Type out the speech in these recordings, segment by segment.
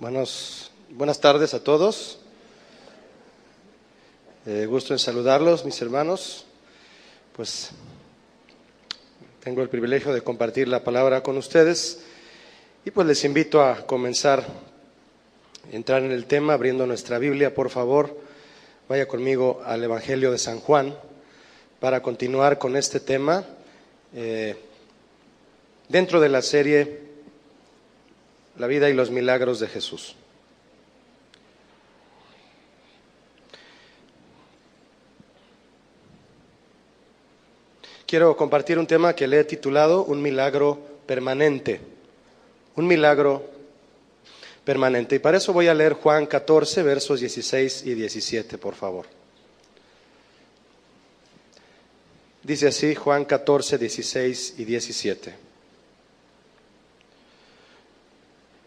Buenas tardes a todos. Gusto en saludarlos, mis hermanos. Pues tengo el privilegio de compartir la palabra con ustedes y pues les invito a comenzar a entrar en el tema abriendo nuestra Biblia, por favor. Vaya conmigo al Evangelio de San Juan para continuar con este tema dentro de la serie La vida y los milagros de Jesús. Quiero compartir un tema que le he titulado Un milagro permanente. Un milagro permanente. Y para eso voy a leer Juan 14, versos 16 y 17, por favor. Dice así Juan 14, 16 y 17.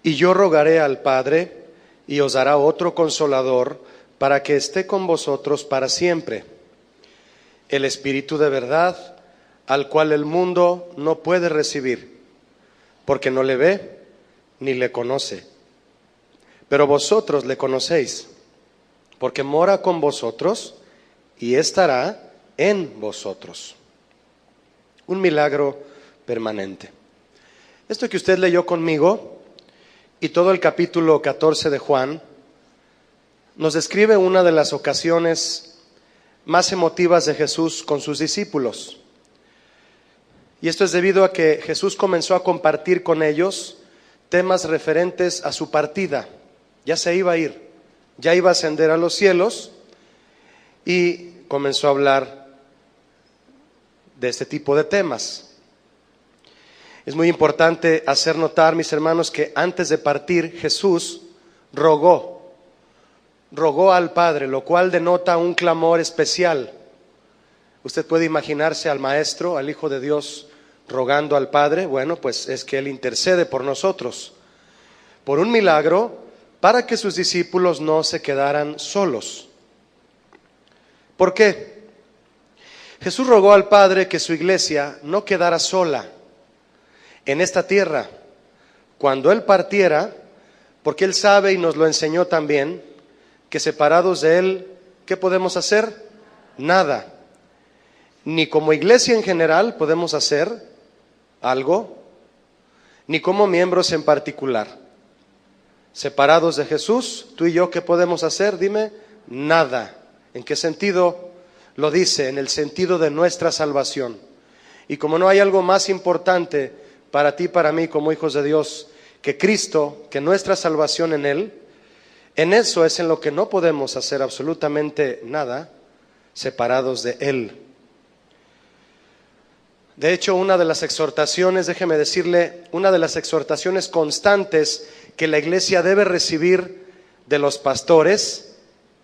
Y yo rogaré al Padre, y os dará otro Consolador, para que esté con vosotros para siempre. El Espíritu de verdad, al cual el mundo no puede recibir, porque no le ve ni le conoce. Pero vosotros le conocéis, porque mora con vosotros y estará en vosotros. Un milagro permanente. Esto que usted leyó conmigo y todo el capítulo 14 de Juan nos describe una de las ocasiones más emotivas de Jesús con sus discípulos. Y esto es debido a que Jesús comenzó a compartir con ellos temas referentes a su partida. Ya se iba a ir, ya iba a ascender a los cielos y comenzó a hablar de este tipo de temas. Es muy importante hacer notar, mis hermanos, que antes de partir Jesús rogó al Padre, lo cual denota un clamor especial. Usted puede imaginarse al Maestro, al Hijo de Dios, rogando al Padre. Bueno, pues es que Él intercede por nosotros, por un milagro, para que sus discípulos no se quedaran solos. ¿Por qué? Jesús rogó al Padre que su iglesia no quedara sola en esta tierra cuando Él partiera, porque Él sabe y nos lo enseñó también, que separados de Él, ¿qué podemos hacer? Nada. Ni como iglesia en general podemos hacer algo, ni como miembros en particular. Separados de Jesús, tú y yo, ¿qué podemos hacer? Dime, nada. ¿En qué sentido? Lo dice, en el sentido de nuestra salvación. Y como no hay algo más importante para ti, para mí, como hijos de Dios, que Cristo, que nuestra salvación en Él, en eso es en lo que no podemos hacer absolutamente nada, separados de Él. De hecho, una de las exhortaciones, déjeme decirle, una de las exhortaciones constantes que la iglesia debe recibir de los pastores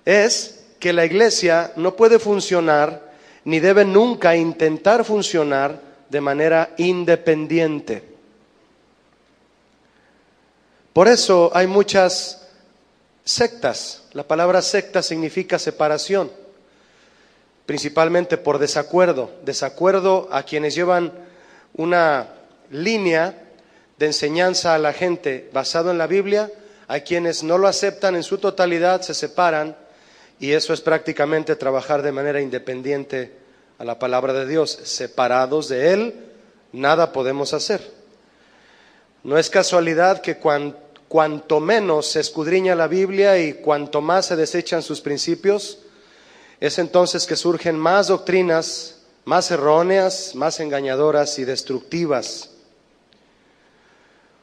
es que la iglesia no puede funcionar, ni debe nunca intentar funcionar de manera independiente. Por eso hay muchas sectas. La palabra secta significa separación, principalmente por desacuerdo a quienes llevan una línea de enseñanza a la gente basado en la Biblia. Hay quienes no lo aceptan en su totalidad, se separan, y eso es prácticamente trabajar de manera independiente a la palabra de Dios. Separados de Él, nada podemos hacer. No es casualidad que cuanto menos se escudriña la Biblia y cuanto más se desechan sus principios, es entonces que surgen más doctrinas, más erróneas, más engañadoras y destructivas.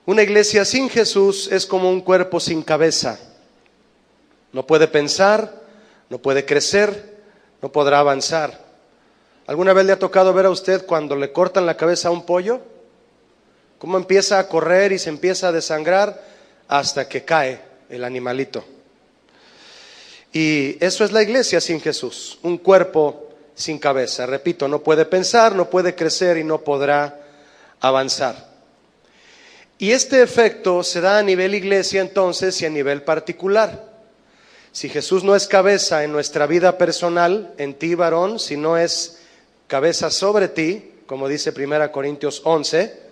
Una iglesia sin Jesús es como un cuerpo sin cabeza. No puede pensar, no puede crecer, no podrá avanzar. ¿Alguna vez le ha tocado ver a usted cuando le cortan la cabeza a un pollo? ¿Cómo empieza a correr y se empieza a desangrar hasta que cae el animalito? Y eso es la iglesia sin Jesús, un cuerpo sin cabeza. Repito, no puede pensar, no puede crecer y no podrá avanzar. Y este efecto se da a nivel iglesia entonces y a nivel particular. Si Jesús no es cabeza en nuestra vida personal, en ti, varón, si no es cabeza sobre ti, como dice 1 Corintios 11,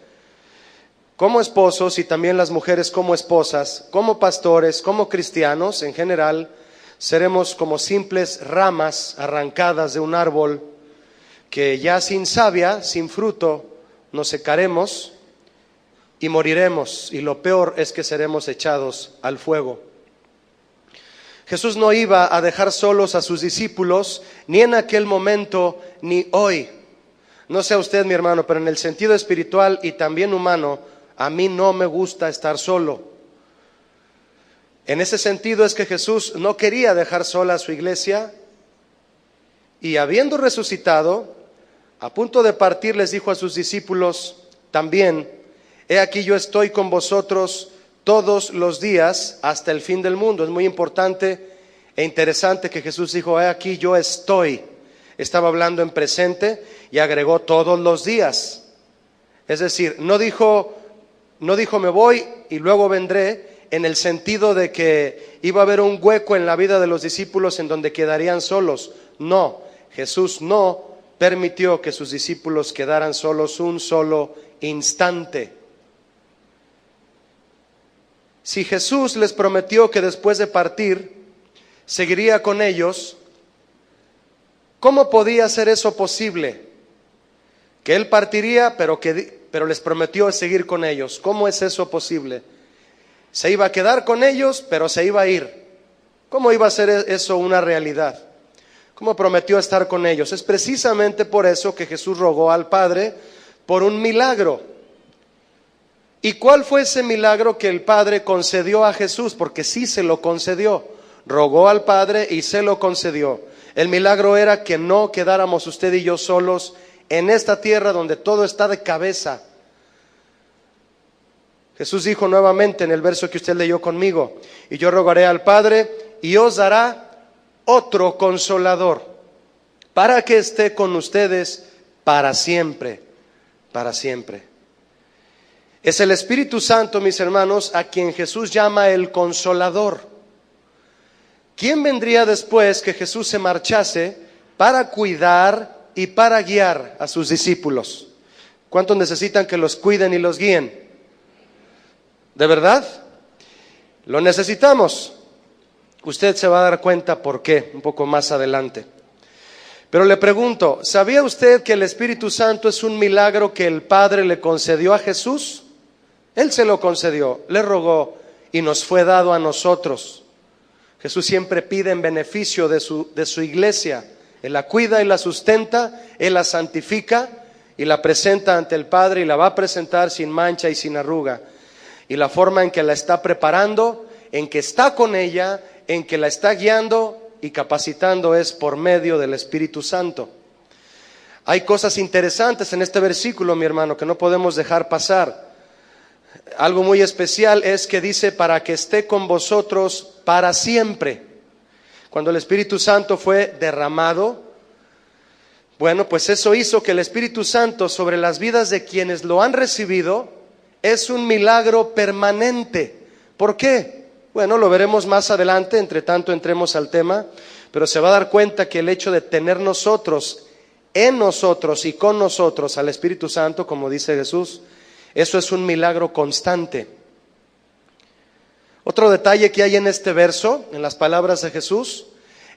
como esposos y también las mujeres como esposas, como pastores, como cristianos en general, seremos como simples ramas arrancadas de un árbol que ya sin savia, sin fruto, nos secaremos y moriremos, y lo peor es que seremos echados al fuego. Jesús no iba a dejar solos a sus discípulos, ni en aquel momento, ni hoy. No sé a usted, mi hermano, pero en el sentido espiritual y también humano, a mí no me gusta estar solo. En ese sentido es que Jesús no quería dejar sola a su iglesia, y habiendo resucitado, a punto de partir, les dijo a sus discípulos también: he aquí yo estoy con vosotros todos los días hasta el fin del mundo. Es muy importante e interesante que Jesús dijo: he aquí yo estoy. Estaba hablando en presente y agregó todos los días. Es decir, no dijo me voy y luego vendré, en el sentido de que iba a haber un hueco en la vida de los discípulos en donde quedarían solos. No, Jesús no permitió que sus discípulos quedaran solos un solo instante. Si Jesús les prometió que después de partir seguiría con ellos, ¿cómo podía ser eso posible? Que Él partiría, pero les prometió seguir con ellos. ¿Cómo es eso posible? Se iba a quedar con ellos, pero se iba a ir. ¿Cómo iba a ser eso una realidad? ¿Cómo prometió estar con ellos? Es precisamente por eso que Jesús rogó al Padre por un milagro. ¿Y cuál fue ese milagro que el Padre concedió a Jesús? Porque sí se lo concedió. Rogó al Padre y se lo concedió. El milagro era que no quedáramos usted y yo solos en esta tierra donde todo está de cabeza. Jesús dijo nuevamente en el verso que usted leyó conmigo: y yo rogaré al Padre y os dará otro consolador, para que esté con ustedes para siempre, para siempre. Es el Espíritu Santo, mis hermanos, a quien Jesús llama el Consolador. ¿Quién vendría después que Jesús se marchase para cuidar y para guiar a sus discípulos? ¿Cuántos necesitan que los cuiden y los guíen? ¿De verdad? Lo necesitamos. Usted se va a dar cuenta por qué un poco más adelante. Pero le pregunto, ¿sabía usted que el Espíritu Santo es un milagro que el Padre le concedió a Jesús? Él se lo concedió, le rogó y nos fue dado a nosotros. Jesús siempre pide en beneficio de su iglesia. Él la cuida y la sustenta, Él la santifica y la presenta ante el Padre, y la va a presentar sin mancha y sin arruga. Y la forma en que la está preparando, en que está con ella, en que la está guiando y capacitando es por medio del Espíritu Santo. Hay cosas interesantes en este versículo, mi hermano, que no podemos dejar pasar. Algo muy especial es que dice: para que esté con vosotros para siempre. Cuando el Espíritu Santo fue derramado, bueno, pues eso hizo que el Espíritu Santo sobre las vidas de quienes lo han recibido es un milagro permanente. ¿Por qué? Bueno, lo veremos más adelante, entre tanto entremos al tema, pero se va a dar cuenta que el hecho de tener nosotros, en nosotros y con nosotros al Espíritu Santo, como dice Jesús, eso es un milagro constante. Otro detalle que hay en este verso, en las palabras de Jesús,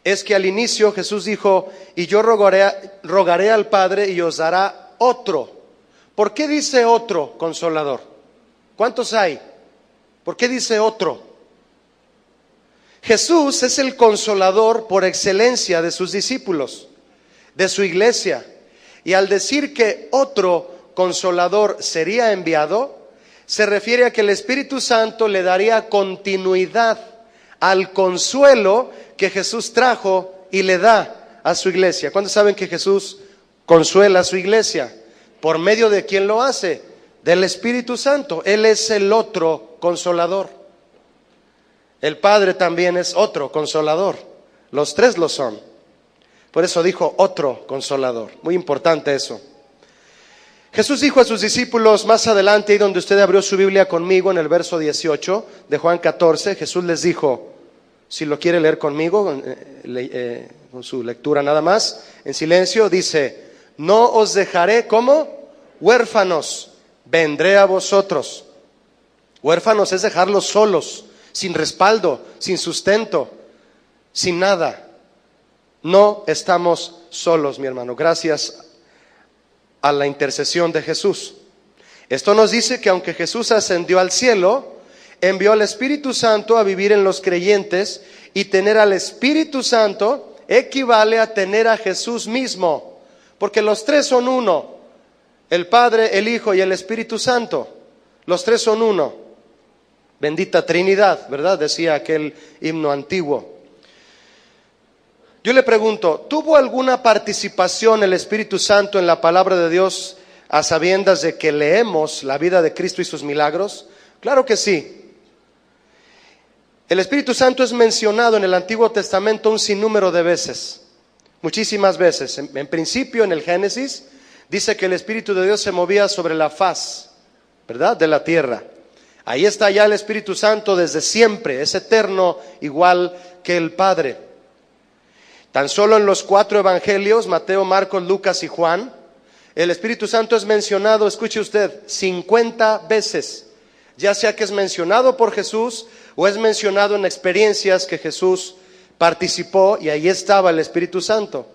es que al inicio Jesús dijo: y yo rogaré al Padre y os dará otro. ¿Por qué dice otro consolador? ¿Cuántos hay? ¿Por qué dice otro? Jesús es el consolador por excelencia de sus discípulos, de su iglesia. Y al decir que otro consolador sería enviado, se refiere a que el Espíritu Santo le daría continuidad al consuelo que Jesús trajo y le da a su iglesia. ¿Cuántos saben que Jesús consuela a su iglesia? ¿Por medio de quién lo hace? Del Espíritu Santo. Él es el otro consolador. El Padre también es otro consolador. Los tres lo son. Por eso dijo otro consolador. Muy importante eso. Jesús dijo a sus discípulos más adelante, y donde usted abrió su Biblia conmigo, en el verso 18 de Juan 14, Jesús les dijo, si lo quiere leer conmigo, con su lectura nada más, en silencio, dice: no os dejaré como huérfanos, vendré a vosotros. Huérfanos es dejarlos solos, sin respaldo, sin sustento, sin nada. No estamos solos, mi hermano, gracias a la intercesión de Jesús. Esto nos dice que aunque Jesús ascendió al cielo, envió al Espíritu Santo a vivir en los creyentes, y tener al Espíritu Santo equivale a tener a Jesús mismo, porque los tres son uno, el Padre, el Hijo y el Espíritu Santo. Los tres son uno. Bendita Trinidad, ¿verdad? Decía aquel himno antiguo. Yo le pregunto, ¿tuvo alguna participación el Espíritu Santo en la palabra de Dios a sabiendas de que leemos la vida de Cristo y sus milagros? Claro que sí. El Espíritu Santo es mencionado en el Antiguo Testamento un sinnúmero de veces, muchísimas veces. En principio, en el Génesis, dice que el Espíritu de Dios se movía sobre la faz, ¿verdad?, de la tierra. Ahí está ya el Espíritu Santo desde siempre, es eterno, igual que el Padre. Tan solo en los 4 evangelios, Mateo, Marcos, Lucas y Juan, el Espíritu Santo es mencionado, escuche usted, 50 veces, ya sea que es mencionado por Jesús o es mencionado en experiencias que Jesús participó, y ahí estaba el Espíritu Santo.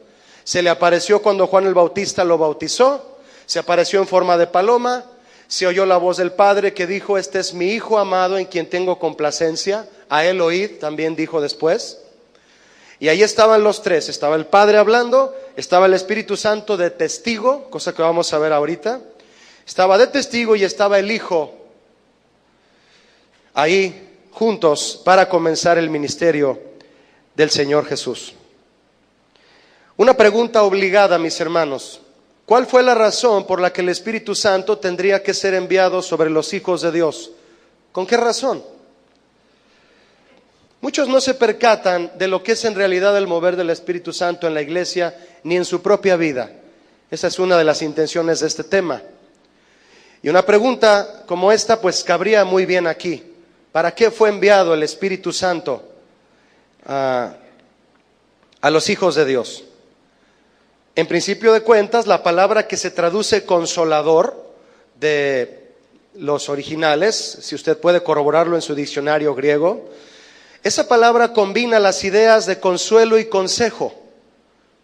Se le apareció cuando Juan el Bautista lo bautizó, se apareció en forma de paloma, se oyó la voz del Padre que dijo: este es mi Hijo amado en quien tengo complacencia, a él oíd, también dijo después. Y ahí estaban los tres, estaba el Padre hablando, estaba el Espíritu Santo de testigo, cosa que vamos a ver ahorita, estaba de testigo y estaba el Hijo ahí juntos para comenzar el ministerio del Señor Jesús. Una pregunta obligada, mis hermanos: ¿cuál fue la razón por la que el Espíritu Santo tendría que ser enviado sobre los hijos de Dios? ¿Con qué razón? Muchos no se percatan de lo que es en realidad el mover del Espíritu Santo en la iglesia, ni en su propia vida. Esa es una de las intenciones de este tema. Y una pregunta como esta pues cabría muy bien aquí. ¿Para qué fue enviado el Espíritu Santo a los hijos de Dios? En principio de cuentas, la palabra que se traduce consolador de los originales, si usted puede corroborarlo en su diccionario griego, esa palabra combina las ideas de consuelo y consejo.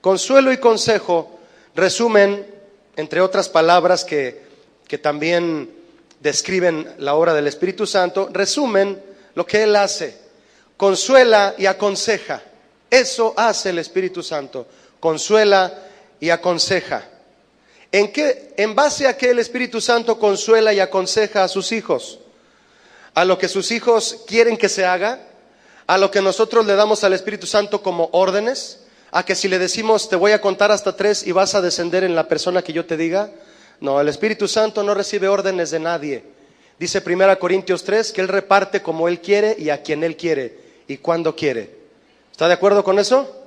Consuelo y consejo resumen, entre otras palabras que también describen la obra del Espíritu Santo, resumen lo que Él hace. Consuela y aconseja. Eso hace el Espíritu Santo. Consuela y aconseja. ¿En base a qué el Espíritu Santo consuela y aconseja a sus hijos? ¿A lo que sus hijos quieren que se haga? ¿A lo que nosotros le damos al Espíritu Santo como órdenes? ¿A que si le decimos te voy a contar hasta 3 y vas a descender en la persona que yo te diga? No, el Espíritu Santo no recibe órdenes de nadie. Dice 1 Corintios 3 que Él reparte como Él quiere y a quien Él quiere y cuando quiere. ¿Está de acuerdo con eso?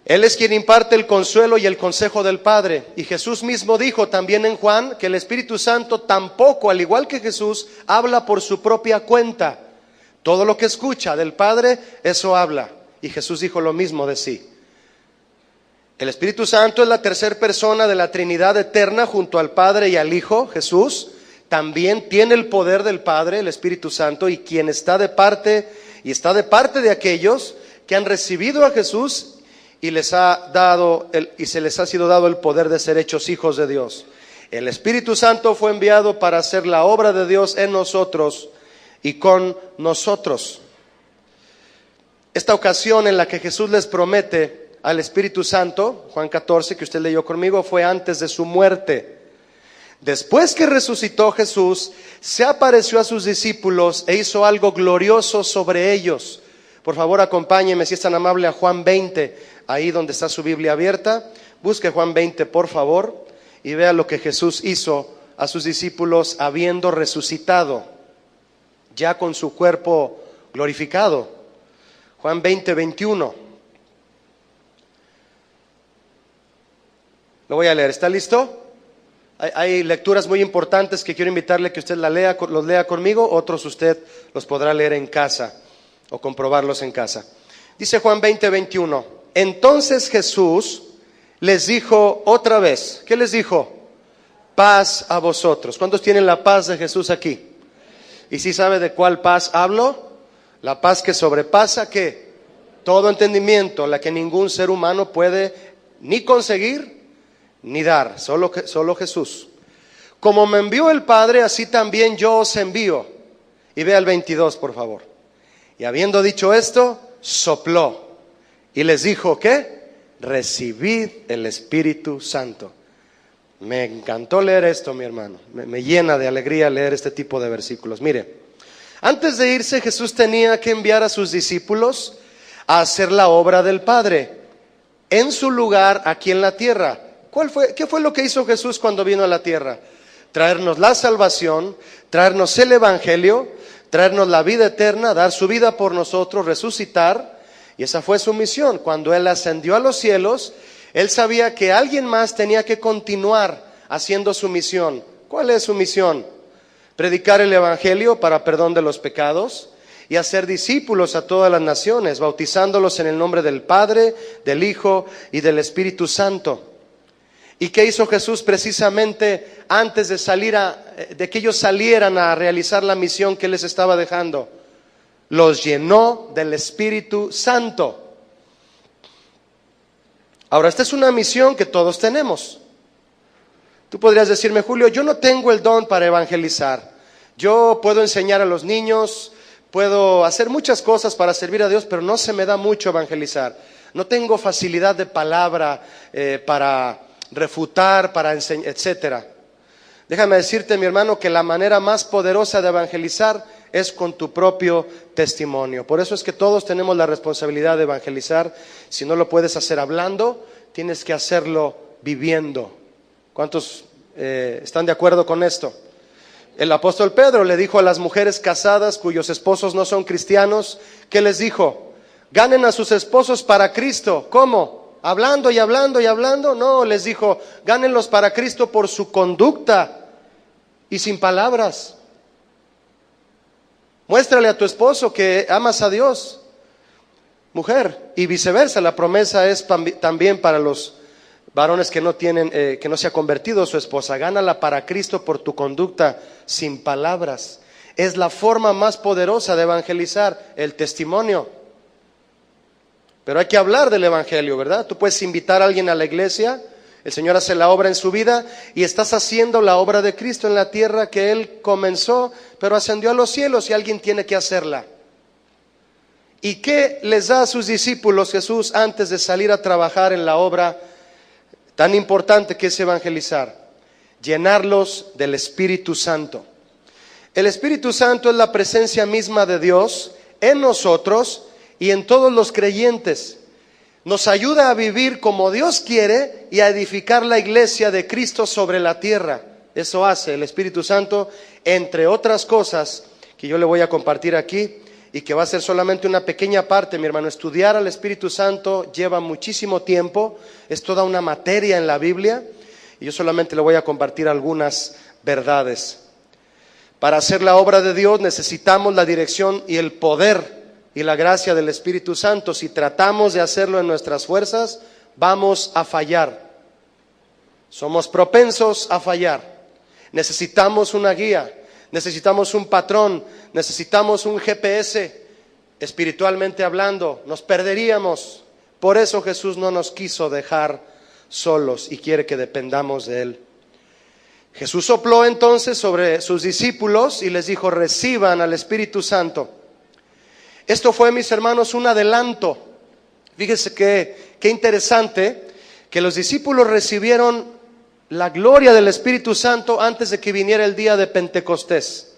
Él es quien imparte el consuelo y el consejo del Padre. Y Jesús mismo dijo también en Juan que el Espíritu Santo tampoco, al igual que Jesús, habla por su propia cuenta. Todo lo que escucha del Padre, eso habla. Y Jesús dijo lo mismo de sí. El Espíritu Santo es la tercera persona de la Trinidad eterna junto al Padre y al Hijo, Jesús. También tiene el poder del Padre, el Espíritu Santo, y quien está de parte de aquellos que han recibido a Jesús y se les ha sido dado el poder de ser hechos hijos de Dios. El Espíritu Santo fue enviado para hacer la obra de Dios en nosotros y con nosotros. Esta ocasión en la que Jesús les promete al Espíritu Santo, Juan 14, que usted leyó conmigo, fue antes de su muerte. Después que resucitó Jesús, se apareció a sus discípulos e hizo algo glorioso sobre ellos. Por favor, acompáñenme, si es tan amable, a Juan 20, ahí donde está su Biblia abierta. Busque Juan 20, por favor, y vea lo que Jesús hizo a sus discípulos habiendo resucitado, ya con su cuerpo glorificado. Juan 20, 21. Lo voy a leer, ¿está listo? Hay lecturas muy importantes que quiero invitarle que usted los lea conmigo, otros usted los podrá leer en casa o comprobarlos en casa. Dice Juan 20, 21. Entonces Jesús les dijo otra vez, ¿qué les dijo? paz a vosotros. ¿Cuántos tienen la paz de Jesús aquí? ¿Y si sabe de cuál paz hablo? La paz que sobrepasa, ¿qué? Todo entendimiento, la que ningún ser humano puede ni conseguir ni dar, solo Jesús. Como me envió el Padre, así también yo os envío. Y vea el 22, por favor. Y habiendo dicho esto, sopló y les dijo, ¿qué? Recibid el Espíritu Santo. Me encantó leer esto, mi hermano. Me llena de alegría leer este tipo de versículos. Mire, antes de irse, Jesús tenía que enviar a sus discípulos a hacer la obra del Padre en su lugar aquí en la tierra. ¿Qué fue lo que hizo Jesús cuando vino a la tierra? Traernos la salvación, traernos el Evangelio, traernos la vida eterna, dar su vida por nosotros, resucitar. Y esa fue su misión. Cuando Él ascendió a los cielos, Él sabía que alguien más tenía que continuar haciendo su misión. ¿Cuál es su misión? Predicar el Evangelio para perdón de los pecados y hacer discípulos a todas las naciones, bautizándolos en el nombre del Padre, del Hijo y del Espíritu Santo. ¿Y qué hizo Jesús precisamente antes de que ellos salieran a realizar la misión que Él les estaba dejando? Los llenó del Espíritu Santo. Ahora, esta es una misión que todos tenemos. Tú podrías decirme, Julio, yo no tengo el don para evangelizar. Yo puedo enseñar a los niños, puedo hacer muchas cosas para servir a Dios, pero no se me da mucho evangelizar. No tengo facilidad de palabra para refutar, para enseñar, etcétera. Déjame decirte, mi hermano, que la manera más poderosa de evangelizar es con tu propio testimonio. Por eso es que todos tenemos la responsabilidad de evangelizar. Si no lo puedes hacer hablando, tienes que hacerlo viviendo. ¿Cuántos están de acuerdo con esto? El apóstol Pedro le dijo a las mujeres casadas cuyos esposos no son cristianos, ¿qué les dijo? Ganen a sus esposos para Cristo. ¿Cómo? ¿Hablando y hablando y hablando? No, les dijo, gánenlos para Cristo por su conducta y sin palabras. Muéstrale a tu esposo que amas a Dios, mujer, y viceversa. La promesa es también para los varones que no se ha convertido su esposa. Gánala para Cristo por tu conducta sin palabras. Es la forma más poderosa de evangelizar, el testimonio. Pero hay que hablar del Evangelio, ¿verdad? Tú puedes invitar a alguien a la iglesia, el Señor hace la obra en su vida y estás haciendo la obra de Cristo en la tierra que Él comenzó, pero ascendió a los cielos y alguien tiene que hacerla. ¿Y qué les da a sus discípulos Jesús antes de salir a trabajar en la obra tan importante que es evangelizar? Llenarlos del Espíritu Santo. El Espíritu Santo es la presencia misma de Dios en nosotros y en todos los creyentes. Nos ayuda a vivir como Dios quiere y a edificar la iglesia de Cristo sobre la tierra. Eso hace el Espíritu Santo, entre otras cosas que yo le voy a compartir aquí y que va a ser solamente una pequeña parte, mi hermano. Estudiar al Espíritu Santo lleva muchísimo tiempo, es toda una materia en la Biblia y yo solamente le voy a compartir algunas verdades. Para hacer la obra de Dios necesitamos la dirección y el poder y la gracia del Espíritu Santo. Si tratamos de hacerlo en nuestras fuerzas, vamos a fallar. Somos propensos a fallar. Necesitamos una guía, necesitamos un patrón, necesitamos un GPS. Espiritualmente hablando, nos perderíamos. Por eso Jesús no nos quiso dejar solos y quiere que dependamos de Él. Jesús sopló entonces sobre sus discípulos y les dijo, reciban al Espíritu Santo. Esto fue, mis hermanos, un adelanto. Fíjense qué interesante que los discípulos recibieron la gloria del Espíritu Santo antes de que viniera el día de Pentecostés.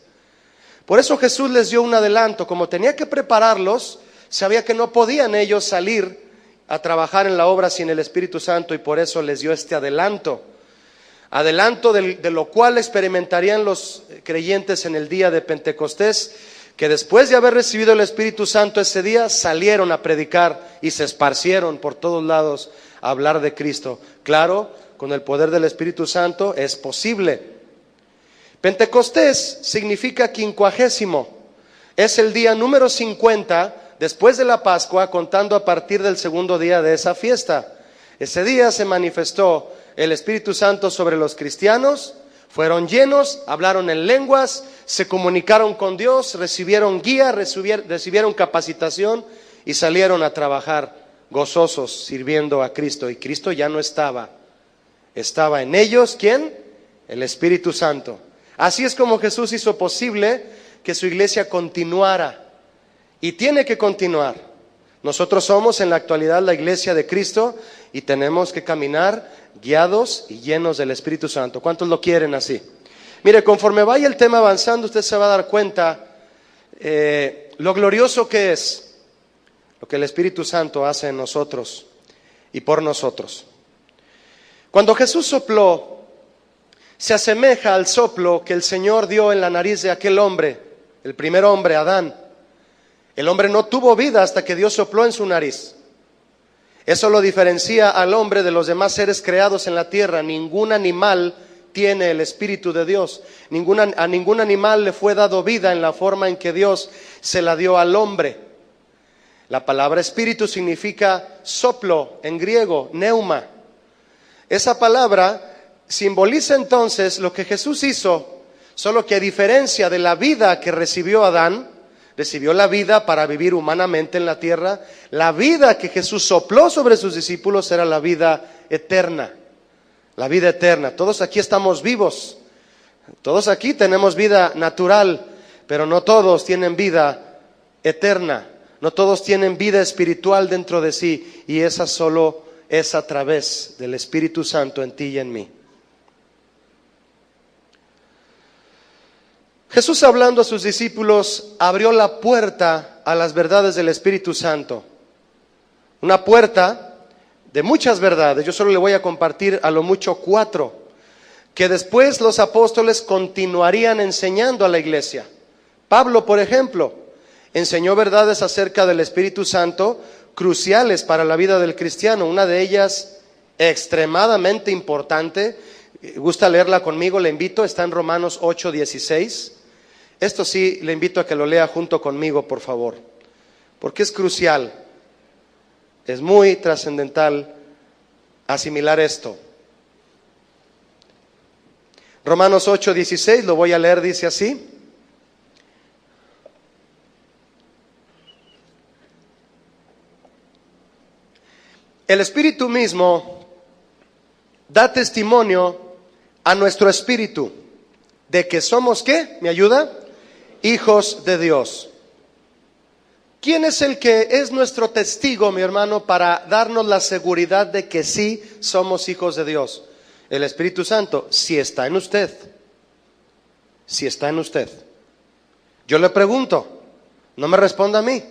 Por eso Jesús les dio un adelanto. Como tenía que prepararlos, sabía que no podían ellos salir a trabajar en la obra sin el Espíritu Santo y por eso les dio este adelanto. Adelanto de lo cual experimentarían los creyentes en el día de Pentecostés, que después de haber recibido el Espíritu Santo ese día, salieron a predicar y se esparcieron por todos lados a hablar de Cristo. Claro, con el poder del Espíritu Santo es posible. Pentecostés significa 50, es el día número 50 después de la Pascua, contando a partir del segundo día de esa fiesta. Ese día se manifestó el Espíritu Santo sobre los cristianos Fueron llenos, hablaron en lenguas, se comunicaron con Dios, recibieron guía, recibieron capacitación y salieron a trabajar gozosos sirviendo a Cristo. Y Cristo ya no estaba. Estaba en ellos, ¿quién? El Espíritu Santo. Así es como Jesús hizo posible que su iglesia continuara. Y tiene que continuar. Nosotros somos en la actualidad la iglesia de Cristo y tenemos que caminar guiados y llenos del Espíritu Santo. ¿Cuántos lo quieren así? Mire, conforme vaya el tema avanzando, usted se va a dar cuenta lo glorioso que es lo que el Espíritu Santo hace en nosotros y por nosotros. Cuando Jesús sopló, se asemeja al soplo que el Señor dio en la nariz de aquel hombre, el primer hombre, Adán. El hombre no tuvo vida hasta que Dios sopló en su nariz. Eso lo diferencia al hombre de los demás seres creados en la tierra. Ningún animal tiene el Espíritu de Dios. A ningún animal le fue dado vida en la forma en que Dios se la dio al hombre. La palabra espíritu significa soplo en griego, neuma. Esa palabra simboliza entonces lo que Jesús hizo, solo que a diferencia de la vida que recibió Adán, recibió la vida para vivir humanamente en la tierra. La vida que Jesús sopló sobre sus discípulos era la vida eterna. La vida eterna. Todos aquí estamos vivos. Todos aquí tenemos vida natural, pero no todos tienen vida eterna. No todos tienen vida espiritual dentro de sí. Y esa solo es a través del Espíritu Santo en ti y en mí. Jesús, hablando a sus discípulos, abrió la puerta a las verdades del Espíritu Santo. Una puerta de muchas verdades. Yo solo le voy a compartir a lo mucho 4, que después los apóstoles continuarían enseñando a la iglesia. Pablo, por ejemplo, enseñó verdades acerca del Espíritu Santo cruciales para la vida del cristiano. Una de ellas extremadamente importante. ¿Gusta leerla conmigo? Le invito, está en Romanos 8:16. Esto sí, le invito a que lo lea junto conmigo, por favor, porque es crucial, es muy trascendental asimilar esto. Romanos 8:16, lo voy a leer, dice así: el Espíritu mismo da testimonio a nuestro espíritu de que somos, ¿qué? ¿Me ayuda? Hijos de Dios. ¿Quién es el que es nuestro testigo, mi hermano, para darnos la seguridad de que sí somos hijos de Dios? El Espíritu Santo, si está en usted. Si está en usted. Yo le pregunto, no me responda a mí.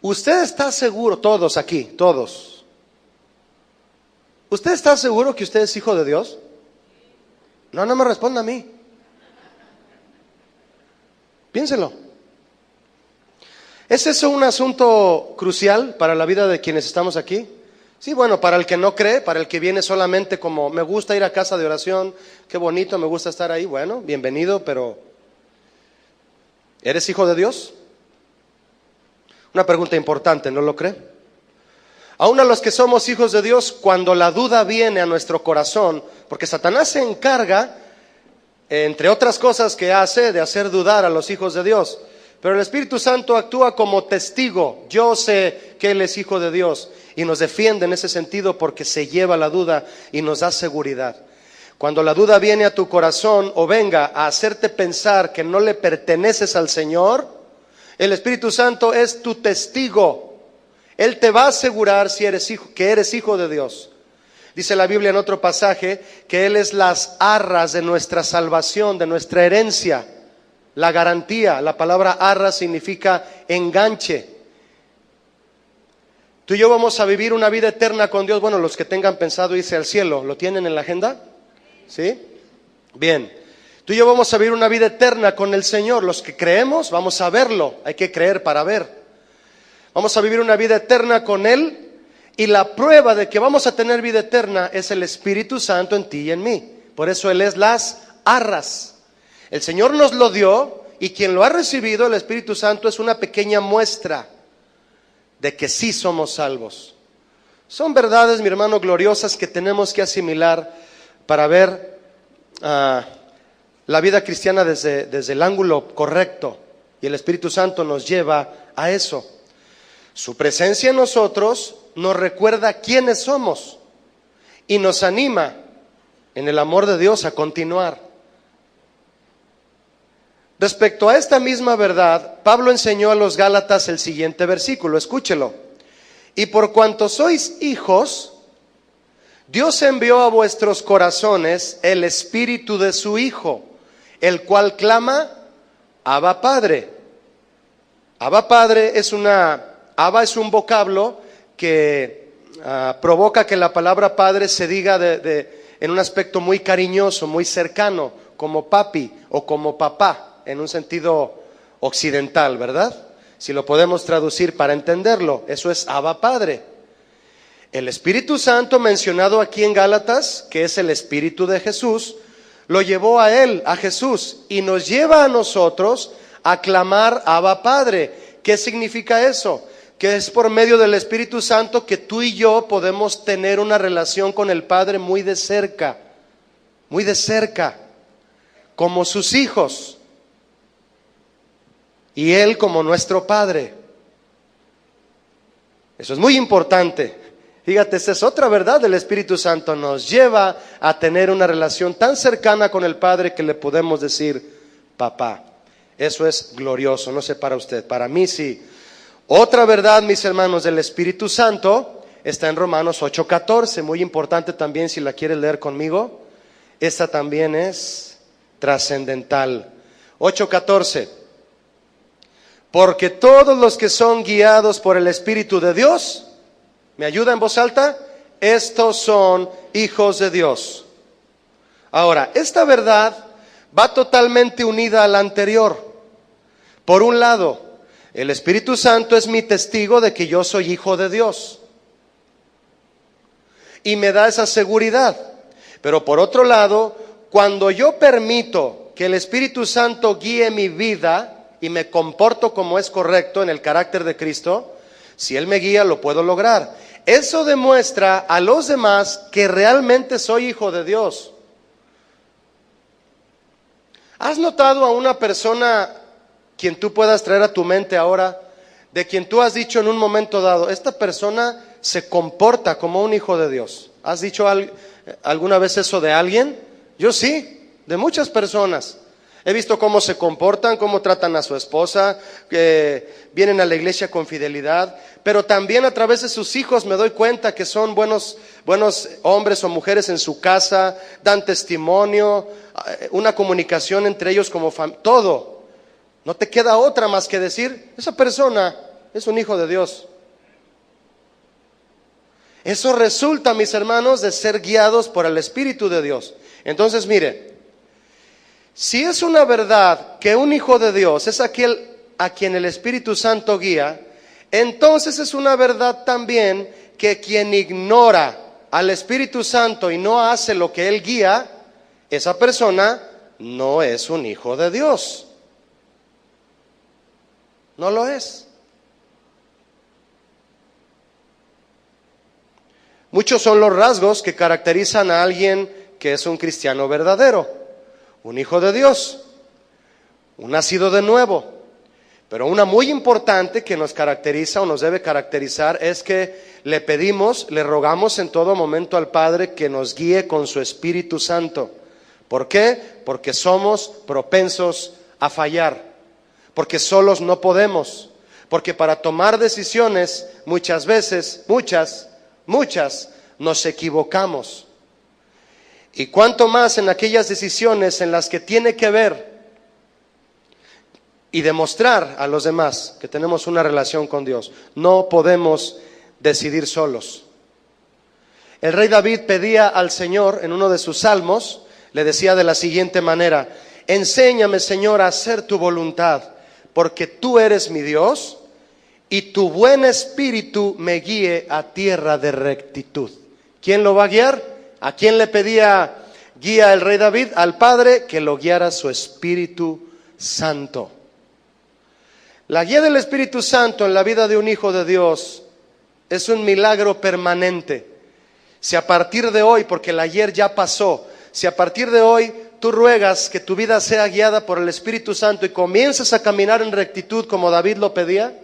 ¿Usted está seguro, todos aquí, todos? ¿Usted está seguro que usted es hijo de Dios? No, no me responda a mí. Piénselo. ¿Es eso un asunto crucial para la vida de quienes estamos aquí? Sí, bueno, para el que no cree, para el que viene solamente como me gusta ir a casa de oración, qué bonito, me gusta estar ahí, bueno, bienvenido, pero ¿eres hijo de Dios? Una pregunta importante, ¿no lo cree? Aún a los que somos hijos de Dios, cuando la duda viene a nuestro corazón, porque Satanás se encarga, entre otras cosas que hace, de hacer dudar a los hijos de Dios. Pero el Espíritu Santo actúa como testigo. Yo sé que Él es hijo de Dios y nos defiende en ese sentido porque se lleva la duda y nos da seguridad. Cuando la duda viene a tu corazón o venga a hacerte pensar que no le perteneces al Señor, el Espíritu Santo es tu testigo. Él te va a asegurar si eres hijo, que eres hijo de Dios. Dice la Biblia en otro pasaje que Él es las arras de nuestra salvación, de nuestra herencia, la garantía. La palabra arras significa enganche. Tú y yo vamos a vivir una vida eterna con Dios. Bueno, los que tengan pensado irse al cielo, ¿lo tienen en la agenda? ¿Sí? Bien. Tú y yo vamos a vivir una vida eterna con el Señor. Los que creemos, vamos a verlo. Hay que creer para ver. Vamos a vivir una vida eterna con Él. Y la prueba de que vamos a tener vida eterna es el Espíritu Santo en ti y en mí. Por eso Él es las arras. El Señor nos lo dio y quien lo ha recibido, el Espíritu Santo, es una pequeña muestra de que sí somos salvos. Son verdades, mi hermano, gloriosas que tenemos que asimilar para ver la vida cristiana desde el ángulo correcto, y el Espíritu Santo nos lleva a eso. Su presencia en nosotros nos recuerda quiénes somos y nos anima en el amor de Dios a continuar. Respecto a esta misma verdad, Pablo enseñó a los Gálatas el siguiente versículo, escúchelo. Y por cuanto sois hijos, Dios envió a vuestros corazones el espíritu de su Hijo, el cual clama, Abba Padre. Abba Padre Abba es un vocablo que provoca que la palabra Padre se diga en un aspecto muy cariñoso, muy cercano, como papi o como papá, en un sentido occidental, ¿verdad? Si lo podemos traducir para entenderlo, eso es Abba Padre. El Espíritu Santo mencionado aquí en Gálatas, que es el Espíritu de Jesús, lo llevó a él, a Jesús, y nos lleva a nosotros a clamar Abba Padre. ¿Qué significa eso? Que es por medio del Espíritu Santo que tú y yo podemos tener una relación con el Padre muy de cerca, como sus hijos, y Él como nuestro Padre. Eso es muy importante. Fíjate, esa es otra verdad del Espíritu Santo. Nos lleva a tener una relación tan cercana con el Padre que le podemos decir papá. Eso es glorioso, no sé para usted, para mí sí. Otra verdad, mis hermanos, del Espíritu Santo está en Romanos 8:14, muy importante también si la quiere leer conmigo. Esta también es trascendental. 8:14. Porque todos los que son guiados por el Espíritu de Dios, ¿me ayuda en voz alta? Estos son hijos de Dios. Ahora, esta verdad va totalmente unida a la anterior. Por un lado, el Espíritu Santo es mi testigo de que yo soy hijo de Dios, y me da esa seguridad. Pero por otro lado, cuando yo permito que el Espíritu Santo guíe mi vida y me comporto como es correcto en el carácter de Cristo, si Él me guía lo puedo lograr. Eso demuestra a los demás que realmente soy hijo de Dios. ¿Has notado a una persona quien tú puedas traer a tu mente ahora, de quien tú has dicho en un momento dado, esta persona se comporta como un hijo de Dios? ¿Has dicho alguna vez eso de alguien? Yo sí, de muchas personas. He visto cómo se comportan, cómo tratan a su esposa, que vienen a la iglesia con fidelidad, pero también a través de sus hijos me doy cuenta que son buenos hombres o mujeres en su casa, dan testimonio, una comunicación entre ellos como todo. No te queda otra más que decir, esa persona es un hijo de Dios. Eso resulta, mis hermanos, de ser guiados por el Espíritu de Dios. Entonces, mire, si es una verdad que un hijo de Dios es aquel a quien el Espíritu Santo guía, entonces es una verdad también que quien ignora al Espíritu Santo y no hace lo que Él guía, esa persona no es un hijo de Dios. No lo es. Muchos son los rasgos que caracterizan a alguien que es un cristiano verdadero. Un hijo de Dios, un nacido de nuevo. Pero una muy importante que nos caracteriza o nos debe caracterizar es que le rogamos en todo momento al Padre que nos guíe con su Espíritu Santo. ¿Por qué? Porque somos propensos a fallar, porque solos no podemos, porque para tomar decisiones muchas veces, muchas, nos equivocamos. Y cuanto más en aquellas decisiones en las que tiene que ver y demostrar a los demás que tenemos una relación con Dios. No podemos decidir solos. El rey David pedía al Señor en uno de sus salmos, le decía de la siguiente manera: enséñame, Señor, a hacer tu voluntad, porque tú eres mi Dios y tu buen espíritu me guíe a tierra de rectitud. ¿Quién lo va a guiar? ¿A quién le pedía guía el rey David? Al Padre, que lo guiara su Espíritu Santo. La guía del Espíritu Santo en la vida de un hijo de Dios es un milagro permanente. Si a partir de hoy, porque el ayer ya pasó, si a partir de hoy tú ruegas que tu vida sea guiada por el Espíritu Santo y comiences a caminar en rectitud como David lo pedía,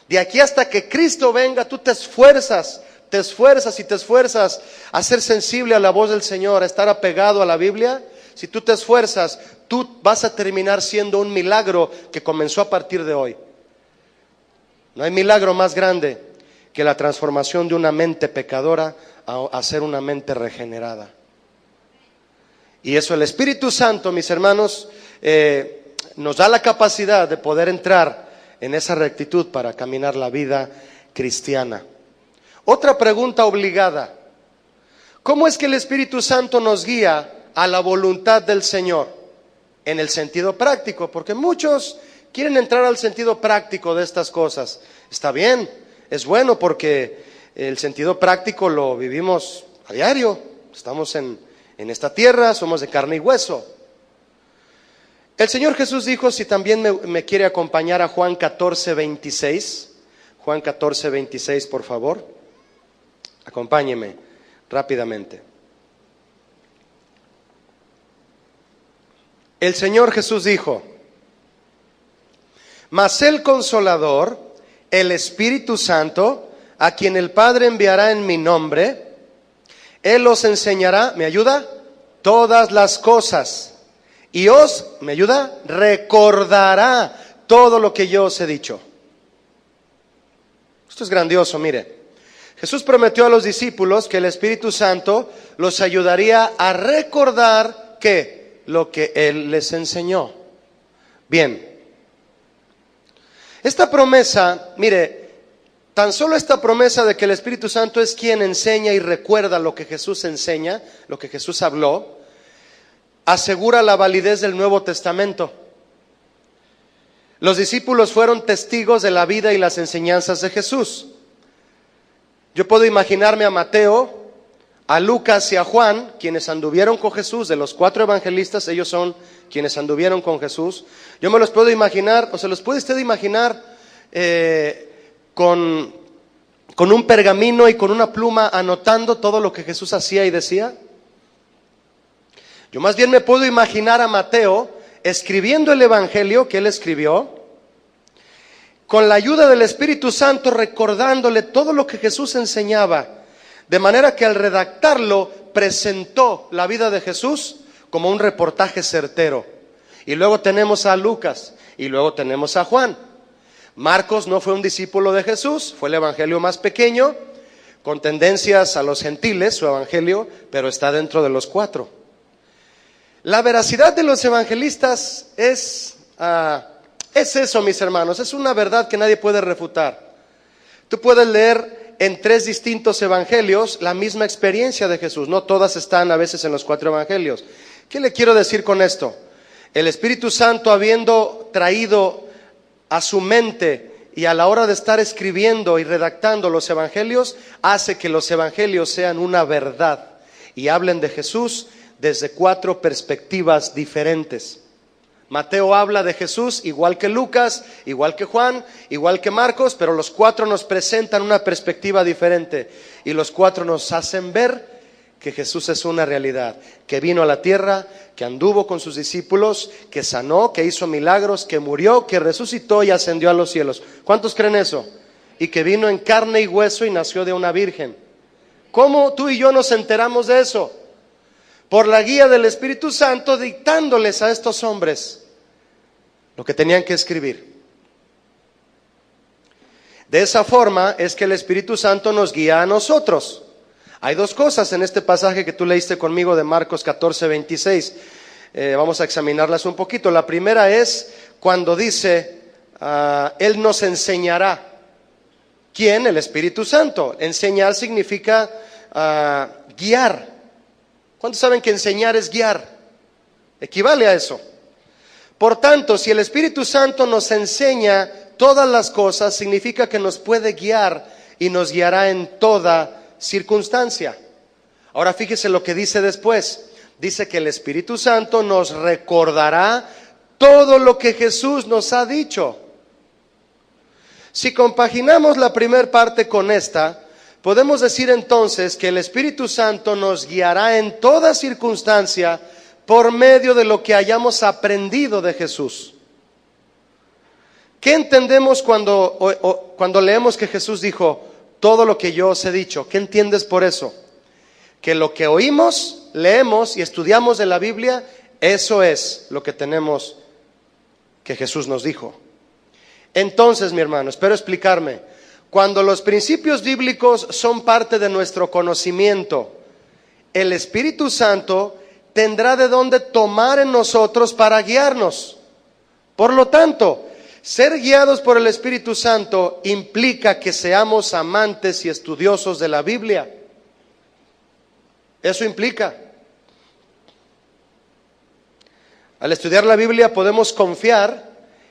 de aquí hasta que Cristo venga, tú te esfuerzas a ser sensible a la voz del Señor, a estar apegado a la Biblia. Si tú te esfuerzas, tú vas a terminar siendo un milagro que comenzó a partir de hoy. No hay milagro más grande que la transformación de una mente pecadora a ser una mente regenerada. Y eso el Espíritu Santo, mis hermanos, nos da la capacidad de poder entrar en esa rectitud para caminar la vida cristiana. Otra pregunta obligada: ¿cómo es que el Espíritu Santo nos guía a la voluntad del Señor? En el sentido práctico, porque muchos quieren entrar al sentido práctico de estas cosas. Está bien, es bueno, porque el sentido práctico lo vivimos a diario. Estamos en esta tierra, somos de carne y hueso. El Señor Jesús dijo, si también me quiere acompañar a Juan 14:26. Juan 14:26, por favor. Acompáñeme rápidamente. El Señor Jesús dijo: mas el Consolador, el Espíritu Santo, a quien el Padre enviará en mi nombre, Él os enseñará, ¿me ayuda? Todas las cosas. Y os, ¿me ayuda? Recordará todo lo que yo os he dicho. Esto es grandioso, mire. Jesús prometió a los discípulos que el Espíritu Santo los ayudaría a recordar ¿qué? Lo que Él les enseñó. Bien. Esta promesa, mire, tan solo esta promesa de que el Espíritu Santo es quien enseña y recuerda lo que Jesús enseña, lo que Jesús habló, asegura la validez del Nuevo Testamento. Los discípulos fueron testigos de la vida y las enseñanzas de Jesús. Yo puedo imaginarme a Mateo, a Lucas y a Juan, quienes anduvieron con Jesús. De los 4 evangelistas, ellos son quienes anduvieron con Jesús. Yo me los puedo imaginar, o se los puede usted imaginar con un pergamino y con una pluma anotando todo lo que Jesús hacía y decía. Yo más bien me puedo imaginar a Mateo escribiendo el evangelio que él escribió, con la ayuda del Espíritu Santo recordándole todo lo que Jesús enseñaba, de manera que al redactarlo presentó la vida de Jesús como un reportaje certero. Y luego tenemos a Lucas y luego tenemos a Juan. Marcos no fue un discípulo de Jesús, fue el evangelio más pequeño, con tendencias a los gentiles, su evangelio, pero está dentro de los 4. La veracidad de los evangelistas es eso, mis hermanos, es una verdad que nadie puede refutar. Tú puedes leer en 3 distintos evangelios la misma experiencia de Jesús, no todas están a veces en los 4 evangelios. ¿Qué le quiero decir con esto? El Espíritu Santo, habiendo traído a su mente y a la hora de estar escribiendo y redactando los evangelios, hace que los evangelios sean una verdad y hablen de Jesús desde 4 perspectivas diferentes. Mateo habla de Jesús igual que Lucas, igual que Juan, igual que Marcos, pero los 4 nos presentan una perspectiva diferente y los 4 nos hacen ver que Jesús es una realidad, que vino a la tierra, que anduvo con sus discípulos, que sanó, que hizo milagros, que murió, que resucitó y ascendió a los cielos. ¿Cuántos creen eso? Y que vino en carne y hueso y nació de una virgen. ¿Cómo tú y yo nos enteramos de eso? Por la guía del Espíritu Santo, dictándoles a estos hombres lo que tenían que escribir. De esa forma es que el Espíritu Santo nos guía a nosotros. Hay 2 cosas en este pasaje que tú leíste conmigo de Marcos 14:26. Vamos a examinarlas un poquito. La primera es cuando dice, Él nos enseñará. ¿Quién? El Espíritu Santo. Enseñar significa guiar. ¿Cuántos saben que enseñar es guiar? Equivale a eso. Por tanto, si el Espíritu Santo nos enseña todas las cosas, significa que nos puede guiar y nos guiará en toda circunstancia. Ahora fíjese lo que dice después. Dice que el Espíritu Santo nos recordará todo lo que Jesús nos ha dicho. Si compaginamos la primera parte con esta, podemos decir entonces que el Espíritu Santo nos guiará en toda circunstancia por medio de lo que hayamos aprendido de Jesús. ¿Qué entendemos cuando leemos que Jesús dijo, todo lo que yo os he dicho? ¿Qué entiendes por eso? Que lo que oímos, leemos y estudiamos de la Biblia, eso es lo que tenemos que Jesús nos dijo. Entonces, mi hermano, espero explicarme. Cuando los principios bíblicos son parte de nuestro conocimiento, el Espíritu Santo tendrá de dónde tomar en nosotros para guiarnos. Por lo tanto, ser guiados por el Espíritu Santo implica que seamos amantes y estudiosos de la Biblia. Eso implica. Al estudiar la Biblia podemos confiar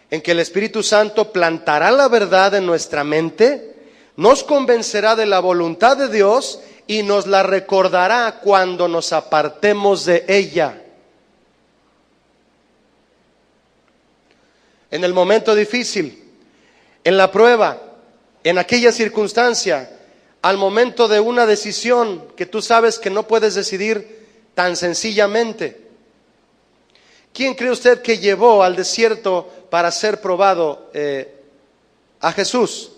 en que el Espíritu Santo plantará la verdad en nuestra mente, nos convencerá de la voluntad de Dios y nos la recordará cuando nos apartemos de ella. En el momento difícil, en la prueba, en aquella circunstancia, al momento de una decisión que tú sabes que no puedes decidir tan sencillamente. ¿Quién cree usted que llevó al desierto para ser probado a Jesús?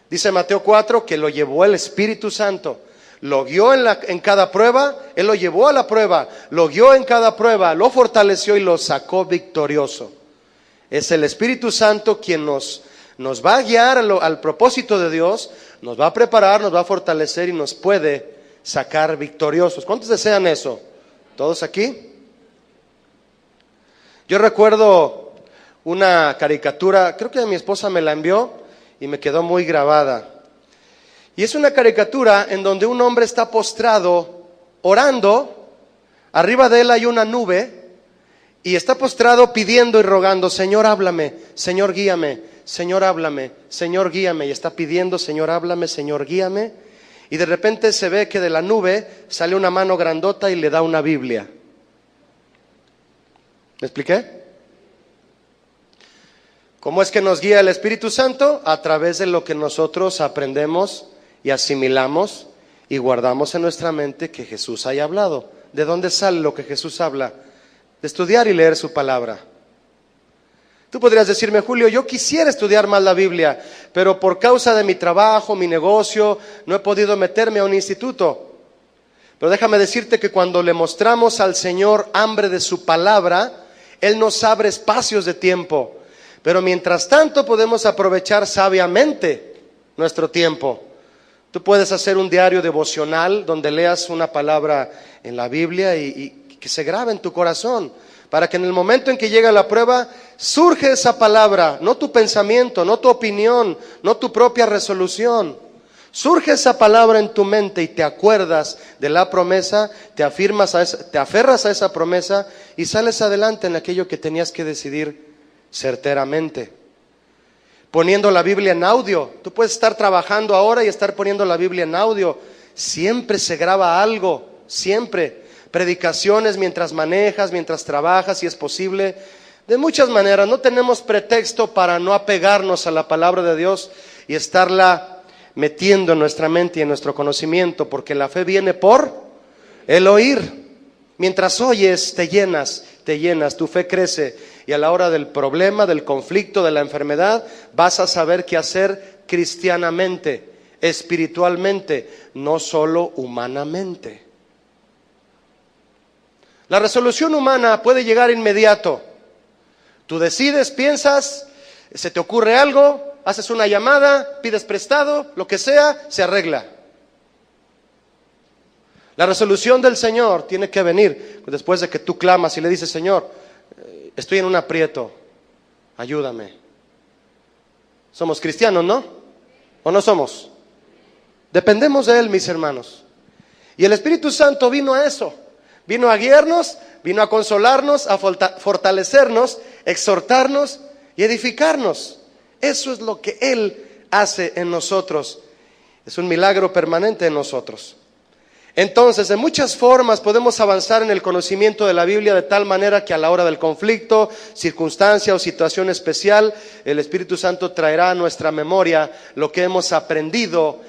Dice Mateo 4 que lo llevó el Espíritu Santo. Lo guió en cada prueba, Él lo llevó a la prueba, lo guió en cada prueba, lo fortaleció y lo sacó victorioso. Es el Espíritu Santo quien nos va a guiar al propósito de Dios, nos va a preparar, nos va a fortalecer y nos puede sacar victoriosos. ¿Cuántos desean eso? ¿Todos aquí? Yo recuerdo una caricatura, creo que mi esposa me la envió y me quedó muy grabada. Y es una caricatura en donde un hombre está postrado orando, arriba de él hay una nube y está postrado pidiendo y rogando, Señor háblame, Señor guíame, Señor háblame, Señor guíame, y está pidiendo, Señor háblame, Señor guíame, y de repente se ve que de la nube sale una mano grandota y le da una Biblia. ¿Me expliqué? ¿Cómo es que nos guía el Espíritu Santo? A través de lo que nosotros aprendemos y asimilamos y guardamos en nuestra mente que Jesús haya hablado. ¿De dónde sale lo que Jesús habla? De estudiar y leer su palabra. Tú podrías decirme, Julio, yo quisiera estudiar más la Biblia, pero por causa de mi trabajo, mi negocio, no he podido meterme a un instituto. Pero déjame decirte que cuando le mostramos al Señor hambre de su palabra, Él nos abre espacios de tiempo. Pero mientras tanto podemos aprovechar sabiamente nuestro tiempo. Tú puedes hacer un diario devocional donde leas una palabra en la Biblia y que se grabe en tu corazón, para que en el momento en que llega la prueba, surge esa palabra, no tu pensamiento, no tu opinión, no tu propia resolución. Surge esa palabra en tu mente y te acuerdas de la promesa, te aferras a esa promesa y sales adelante en aquello que tenías que decidir certeramente. Poniendo la Biblia en audio. Tú puedes estar trabajando ahora y estar poniendo la Biblia en audio. Siempre se graba algo, siempre. Predicaciones mientras manejas, mientras trabajas, si es posible. De muchas maneras, no tenemos pretexto para no apegarnos a la palabra de Dios y estarla metiendo en nuestra mente y en nuestro conocimiento, porque la fe viene por el oír. Mientras oyes, te llenas, tu fe crece y a la hora del problema, del conflicto, de la enfermedad, vas a saber qué hacer cristianamente, espiritualmente, no solo humanamente. La resolución humana puede llegar inmediato. Tú decides, piensas, se te ocurre algo, haces una llamada, pides prestado, lo que sea, se arregla. La resolución del Señor tiene que venir después de que tú clamas y le dices, Señor, estoy en un aprieto, ayúdame. Somos cristianos, ¿no? ¿O no somos? Dependemos de Él, mis hermanos. Y el Espíritu Santo vino a eso, vino a guiarnos, vino a consolarnos, a fortalecernos, exhortarnos y edificarnos. Eso es lo que Él hace en nosotros. Es un milagro permanente en nosotros. Entonces, de muchas formas podemos avanzar en el conocimiento de la Biblia de tal manera que a la hora del conflicto, circunstancia o situación especial, el Espíritu Santo traerá a nuestra memoria lo que hemos aprendido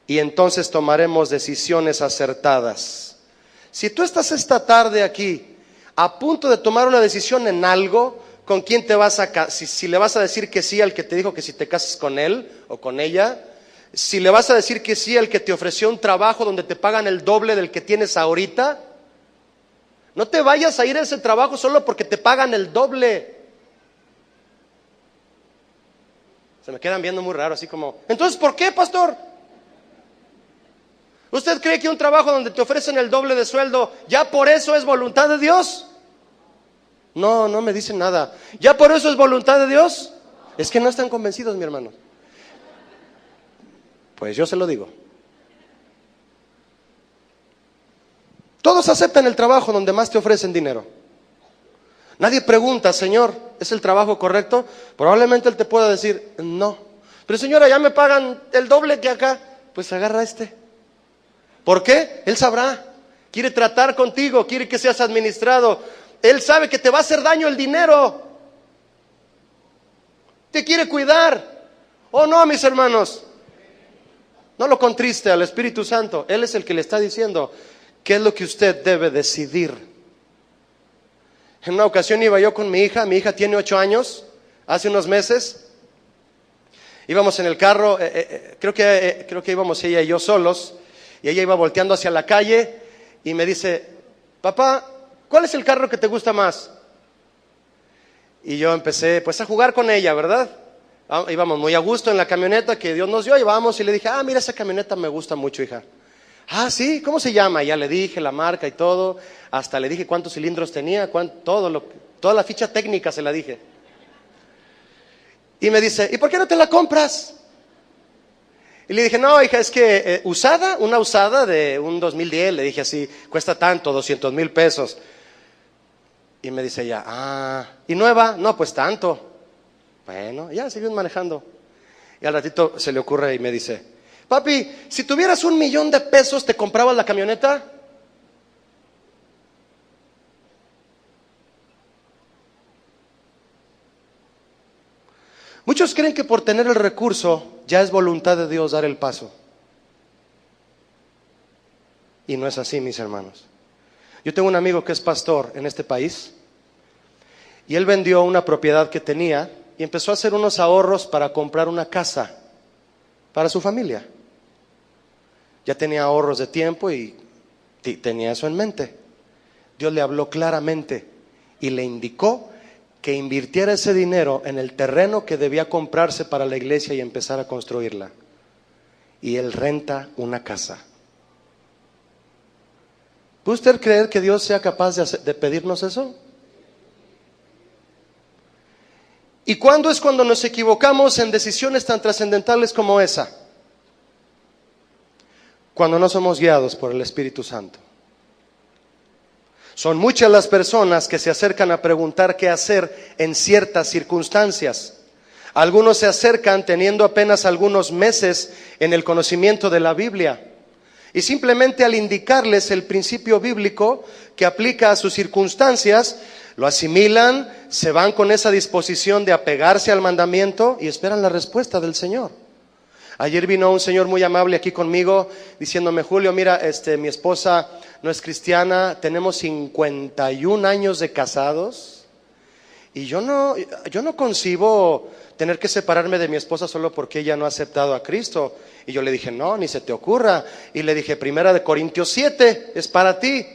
y entonces tomaremos decisiones acertadas. Si tú estás esta tarde aquí a punto de tomar una decisión en algo, con quién te vas a casar, si le vas a decir que sí al que te dijo que si te casas con él o con ella, si le vas a decir que sí al que te ofreció un trabajo donde te pagan el doble del que tienes ahorita. No te vayas a ir a ese trabajo solo porque te pagan el doble. Se me quedan viendo muy raro, así como, entonces, ¿por qué, pastor? ¿Usted cree que un trabajo donde te ofrecen el doble de sueldo, ya por eso es voluntad de Dios? No, no me dicen nada. ¿Ya por eso es voluntad de Dios? Es que no están convencidos, mi hermano. Pues yo se lo digo. Todos aceptan el trabajo donde más te ofrecen dinero. Nadie pregunta, Señor, ¿es el trabajo correcto? Probablemente Él te pueda decir, no. Pero señora, ya me pagan el doble que acá. Pues agarra este. ¿Por qué? Él sabrá. Quiere tratar contigo, quiere que seas administrado. Él sabe que te va a hacer daño el dinero. Te quiere cuidar. ¿O no, mis hermanos? No lo contriste al Espíritu Santo. Él es el que le está diciendo qué es lo que usted debe decidir. En una ocasión iba yo con mi hija tiene 8 años, hace unos meses. Íbamos en el carro, creo que íbamos ella y yo solos, y ella iba volteando hacia la calle y me dice, papá, ¿cuál es el carro que te gusta más? Y yo empecé pues a jugar con ella, ¿verdad? Íbamos muy a gusto en la camioneta que Dios nos dio, y vamos, y le dije, mira, esa camioneta me gusta mucho, hija. Sí, ¿cómo se llama? Y ya le dije la marca y todo, hasta le dije cuántos cilindros tenía, toda la ficha técnica se la dije. Y me dice, ¿y por qué no te la compras? Y le dije, no, hija, es que una usada de un 2010, le dije así, cuesta tanto, 200,000 pesos. Y me dice ella, ¿y nueva? No, pues tanto. Bueno, ya seguimos manejando. Y al ratito se le ocurre y me dice, papi, si tuvieras 1,000,000 de pesos, ¿te comprabas la camioneta? Muchos creen que por tener el recurso ya es voluntad de Dios dar el paso. Y no es así, mis hermanos. Yo tengo un amigo que es pastor en este país, y él vendió una propiedad que tenía y empezó a hacer unos ahorros para comprar una casa para su familia. Ya tenía ahorros de tiempo y tenía eso en mente. Dios le habló claramente y le indicó que invirtiera ese dinero en el terreno que debía comprarse para la iglesia y empezar a construirla. Y él renta una casa. ¿Puede usted creer que Dios sea capaz de pedirnos eso? ¿Y cuándo es cuando nos equivocamos en decisiones tan trascendentales como esa? Cuando no somos guiados por el Espíritu Santo. Son muchas las personas que se acercan a preguntar qué hacer en ciertas circunstancias. Algunos se acercan teniendo apenas algunos meses en el conocimiento de la Biblia, y simplemente al indicarles el principio bíblico que aplica a sus circunstancias, lo asimilan, se van con esa disposición de apegarse al mandamiento y esperan la respuesta del Señor. Ayer vino un señor muy amable aquí conmigo diciéndome, Julio, mira, mi esposa no es cristiana, tenemos 51 años de casados y yo no concibo tener que separarme de mi esposa solo porque ella no ha aceptado a Cristo. Y yo le dije, no, ni se te ocurra. Y le dije, 1 Corintios 7 es para ti.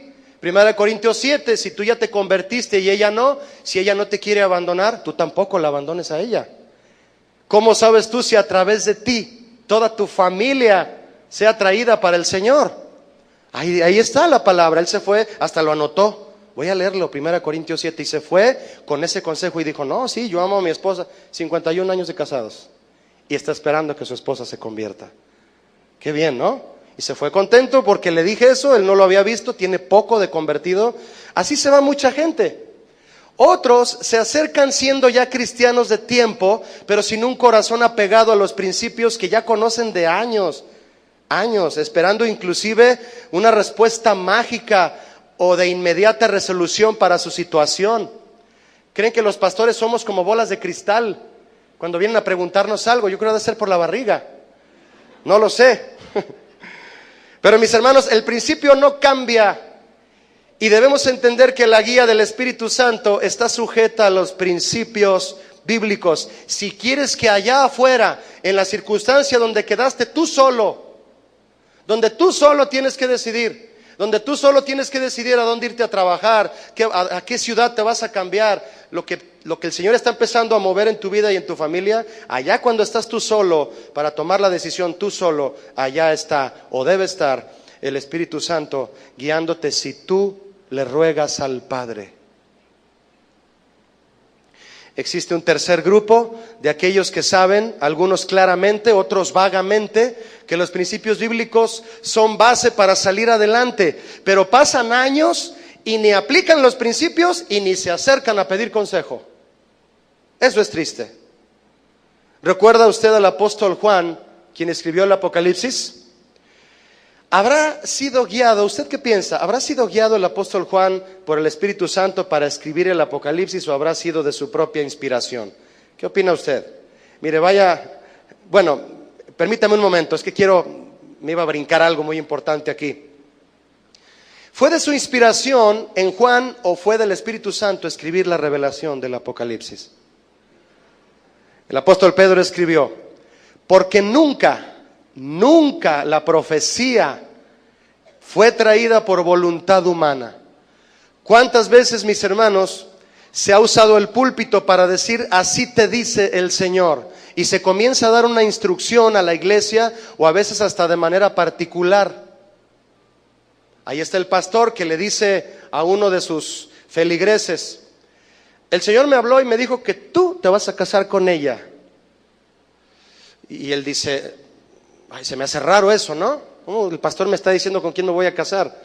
1 Corintios 7, si tú ya te convertiste y ella no, si ella no te quiere abandonar, tú tampoco la abandones a ella. ¿Cómo sabes tú si a través de ti toda tu familia sea traída para el Señor? Ahí está la palabra. Él se fue, hasta lo anotó. Voy a leerlo, 1 Corintios 7. Y se fue con ese consejo y dijo, no, sí, yo amo a mi esposa. 51 años de casados. Y está esperando que su esposa se convierta. Qué bien, ¿no? Y se fue contento porque le dije eso, él no lo había visto, tiene poco de convertido. Así se va mucha gente. Otros se acercan siendo ya cristianos de tiempo, pero sin un corazón apegado a los principios que ya conocen de años, esperando inclusive una respuesta mágica o de inmediata resolución para su situación. Creen que los pastores somos como bolas de cristal. Cuando vienen a preguntarnos algo, yo creo que debe ser por la barriga. No lo sé. Pero mis hermanos, el principio no cambia. Y debemos entender que la guía del Espíritu Santo está sujeta a los principios bíblicos. Si quieres que allá afuera, en la circunstancia donde quedaste tú solo, donde tú solo tienes que decidir, donde tú solo tienes que decidir a dónde irte a trabajar, a qué ciudad te vas a cambiar, lo que el Señor está empezando a mover en tu vida y en tu familia, allá cuando estás tú solo para tomar la decisión tú solo, allá está o debe estar el Espíritu Santo guiándote si tú le ruegas al Padre. Existe un tercer grupo de aquellos que saben, algunos claramente, otros vagamente, que los principios bíblicos son base para salir adelante, pero pasan años y ni aplican los principios y ni se acercan a pedir consejo. Eso es triste. ¿Recuerda usted al apóstol Juan, quien escribió el Apocalipsis? ¿Habrá sido guiado, usted qué piensa? ¿Habrá sido guiado el apóstol Juan por el Espíritu Santo para escribir el Apocalipsis o habrá sido de su propia inspiración? ¿Qué opina usted? Mire, permítame un momento, es que me iba a brincar algo muy importante aquí. ¿Fue de su inspiración en Juan o fue del Espíritu Santo escribir la revelación del Apocalipsis? El apóstol Pedro escribió, porque nunca la profecía fue traída por voluntad humana. ¿Cuántas veces, mis hermanos, se ha usado el púlpito para decir así te dice el Señor? Y se comienza a dar una instrucción a la iglesia o a veces hasta de manera particular. Ahí está el pastor que le dice a uno de sus feligreses, el Señor me habló y me dijo que tú te vas a casar con ella. Y él dice, ay, se me hace raro eso, ¿no? ¿Cómo el pastor me está diciendo con quién me voy a casar?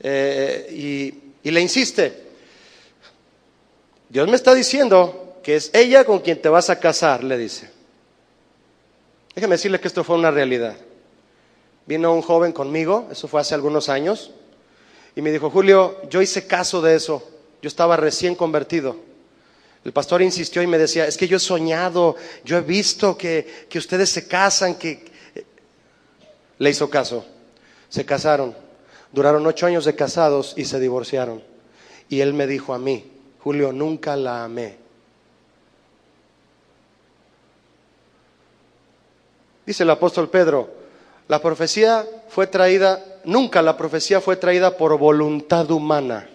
Y le insiste, Dios me está diciendo que es ella con quien te vas a casar, le dice. Déjeme decirle que esto fue una realidad. Vino un joven conmigo, eso fue hace algunos años, y me dijo, Julio, yo hice caso de eso, yo estaba recién convertido. El pastor insistió y me decía, es que yo he soñado, yo he visto que ustedes se casan, que... Le hizo caso, se casaron, duraron 8 años de casados y se divorciaron. Y él me dijo a mí, Julio, nunca la amé. Dice el apóstol Pedro, nunca la profecía fue traída por voluntad humana.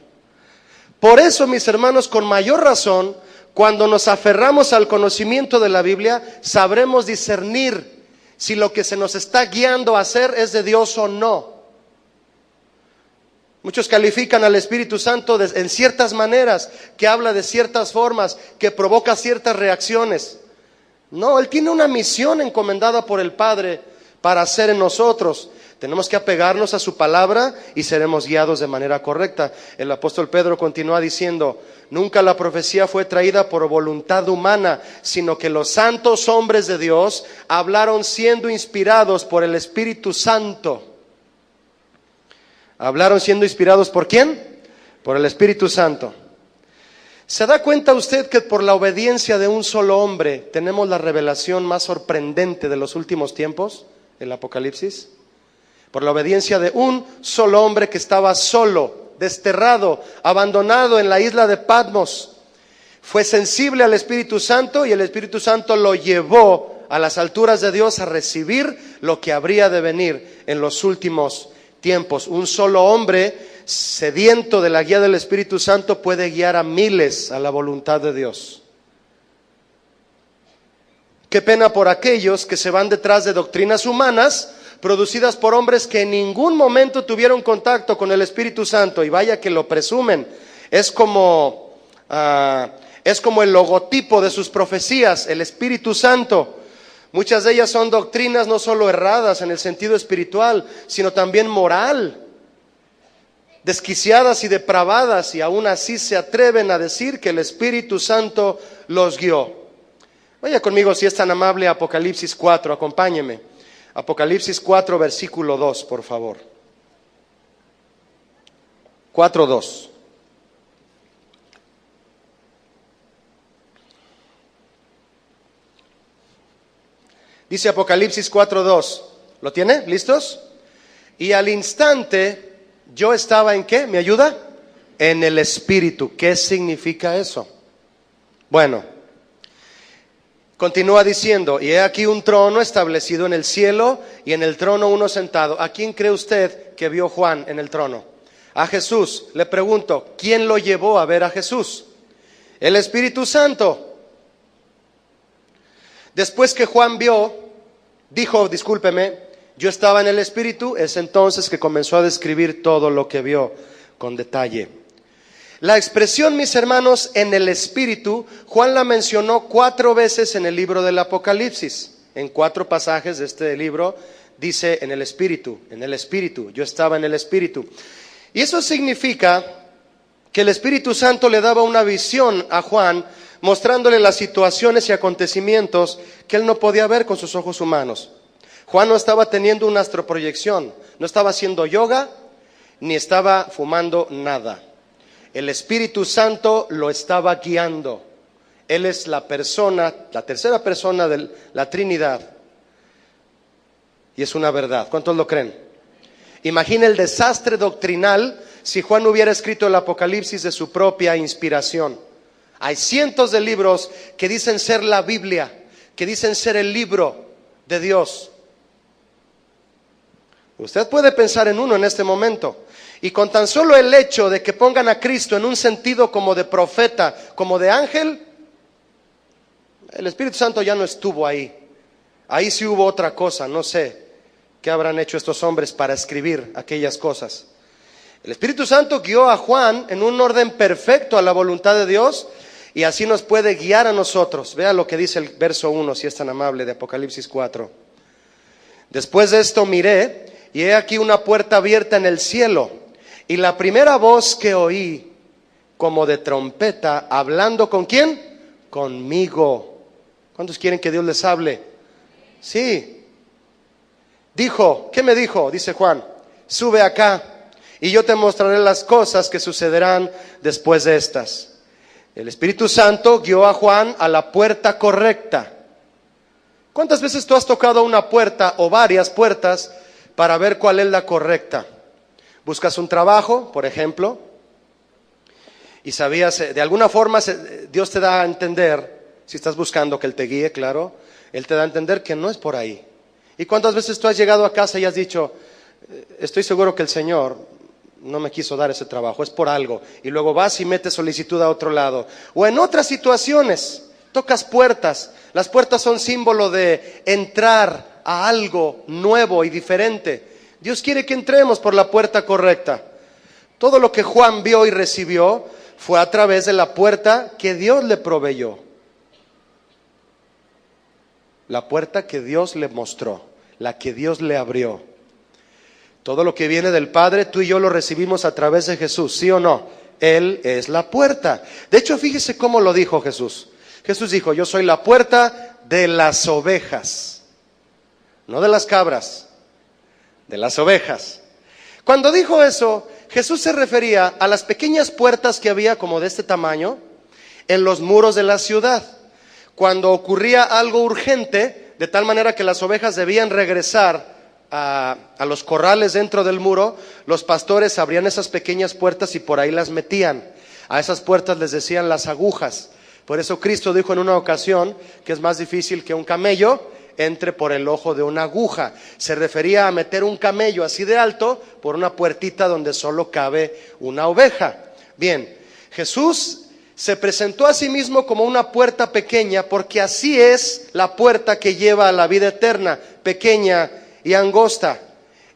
Por eso, mis hermanos, con mayor razón, cuando nos aferramos al conocimiento de la Biblia, sabremos discernir si lo que se nos está guiando a hacer es de Dios o no. Muchos califican al Espíritu Santo en ciertas maneras, que habla de ciertas formas, que provoca ciertas reacciones. No, Él tiene una misión encomendada por el Padre para hacer en nosotros. Tenemos que apegarnos a su palabra y seremos guiados de manera correcta. El apóstol Pedro continúa diciendo, nunca la profecía fue traída por voluntad humana, sino que los santos hombres de Dios hablaron siendo inspirados por el Espíritu Santo. ¿Hablaron siendo inspirados por quién? Por el Espíritu Santo. ¿Se da cuenta usted que por la obediencia de un solo hombre tenemos la revelación más sorprendente de los últimos tiempos, el Apocalipsis? Por la obediencia de un solo hombre que estaba solo, desterrado, abandonado en la isla de Patmos. Fue sensible al Espíritu Santo y el Espíritu Santo lo llevó a las alturas de Dios a recibir lo que habría de venir en los últimos tiempos. Un solo hombre sediento de la guía del Espíritu Santo puede guiar a miles a la voluntad de Dios. Qué pena por aquellos que se van detrás de doctrinas humanas producidas por hombres que en ningún momento tuvieron contacto con el Espíritu Santo, y vaya que lo presumen. Es como el logotipo de sus profecías, el Espíritu Santo. Muchas de ellas son doctrinas no solo erradas en el sentido espiritual, sino también moral, desquiciadas y depravadas, y aún así se atreven a decir que el Espíritu Santo los guió. Vaya conmigo, si es tan amable, a Apocalipsis 4, acompáñeme. Apocalipsis 4, versículo 2, por favor. 4:2. Dice Apocalipsis 4:2. ¿Lo tiene? ¿Listos? Y al instante yo estaba ¿en qué? ¿Me ayuda? en el Espíritu. ¿Qué significa eso? Bueno, continúa diciendo, y he aquí un trono establecido en el cielo, y en el trono uno sentado. ¿A quién cree usted que vio Juan en el trono? A Jesús. Le pregunto, ¿quién lo llevó a ver a Jesús? El Espíritu Santo. Después que Juan dijo, yo estaba en el Espíritu, es entonces que comenzó a describir todo lo que vio con detalle. La expresión, mis hermanos, en el Espíritu, Juan la mencionó 4 veces en el libro del Apocalipsis. En 4 pasajes de este libro dice en el Espíritu, yo estaba en el Espíritu. Y eso significa que el Espíritu Santo le daba una visión a Juan, mostrándole las situaciones y acontecimientos que él no podía ver con sus ojos humanos. Juan no estaba teniendo una astroproyección, no estaba haciendo yoga, ni estaba fumando nada. El Espíritu Santo lo estaba guiando. Él es la tercera persona de la Trinidad. Y es una verdad. ¿Cuántos lo creen? Imagina el desastre doctrinal si Juan hubiera escrito el Apocalipsis de su propia inspiración. Hay cientos de libros que dicen ser la Biblia, que dicen ser el libro de Dios. Usted puede pensar en uno en este momento. Y con tan solo el hecho de que pongan a Cristo en un sentido como de profeta, como de ángel, el Espíritu Santo ya no estuvo ahí. Ahí sí hubo otra cosa, no sé qué habrán hecho estos hombres para escribir aquellas cosas. El Espíritu Santo guió a Juan en un orden perfecto a la voluntad de Dios, y así nos puede guiar a nosotros. Vea lo que dice el verso 1, si es tan amable, de Apocalipsis 4. Después de esto miré, y he aquí una puerta abierta en el cielo, y la primera voz que oí, como de trompeta, hablando ¿con quién? Conmigo. ¿Cuántos quieren que Dios les hable? Sí. Dijo, ¿qué me dijo? Dice Juan, sube acá, y yo te mostraré las cosas que sucederán después de estas. El Espíritu Santo guió a Juan a la puerta correcta. ¿Cuántas veces tú has tocado una puerta o varias puertas para ver cuál es la correcta? Buscas un trabajo, por ejemplo, y sabías, de alguna forma Dios te da a entender, si estás buscando que Él te guíe, claro, Él te da a entender que no es por ahí. ¿Y cuántas veces tú has llegado a casa y has dicho, estoy seguro que el Señor no me quiso dar ese trabajo, es por algo? Y luego vas y metes solicitud a otro lado. O en otras situaciones, tocas puertas. Las puertas son símbolo de entrar a algo nuevo y diferente. Dios quiere que entremos por la puerta correcta. Todo lo que Juan vio y recibió fue a través de la puerta que Dios le proveyó. La puerta que Dios le mostró, la que Dios le abrió. Todo lo que viene del Padre, tú y yo lo recibimos a través de Jesús, ¿sí o no? Él es la puerta. De hecho, fíjese cómo lo dijo Jesús. Jesús dijo, yo soy la puerta de las ovejas. No de las cabras, de las ovejas. Cuando dijo eso, Jesús se refería a las pequeñas puertas que había como de este tamaño en los muros de la ciudad. Cuando ocurría algo urgente, de tal manera que las ovejas debían regresar a los corrales dentro del muro, los pastores abrían esas pequeñas puertas y por ahí las metían. A esas puertas les decían las agujas. Por eso Cristo dijo en una ocasión que es más difícil que un camello entre por el ojo de una aguja. Se refería a meter un camello así de alto por una puertita donde solo cabe una oveja. Bien, Jesús se presentó a sí mismo como una puerta pequeña, porque así es la puerta que lleva a la vida eterna, pequeña y angosta.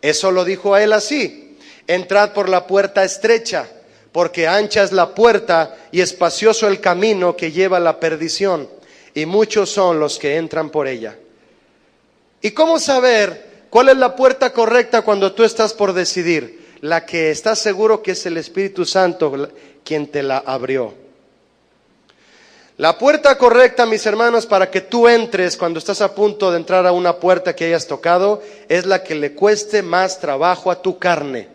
Eso lo dijo a él así: entrad por la puerta estrecha, porque ancha es la puerta y espacioso el camino que lleva a la perdición, y muchos son los que entran por ella. ¿Y cómo saber cuál es la puerta correcta cuando tú estás por decidir? La que estás seguro que es el Espíritu Santo quien te la abrió. La puerta correcta, mis hermanos, para que tú entres cuando estás a punto de entrar a una puerta que hayas tocado, es la que le cueste más trabajo a tu carne.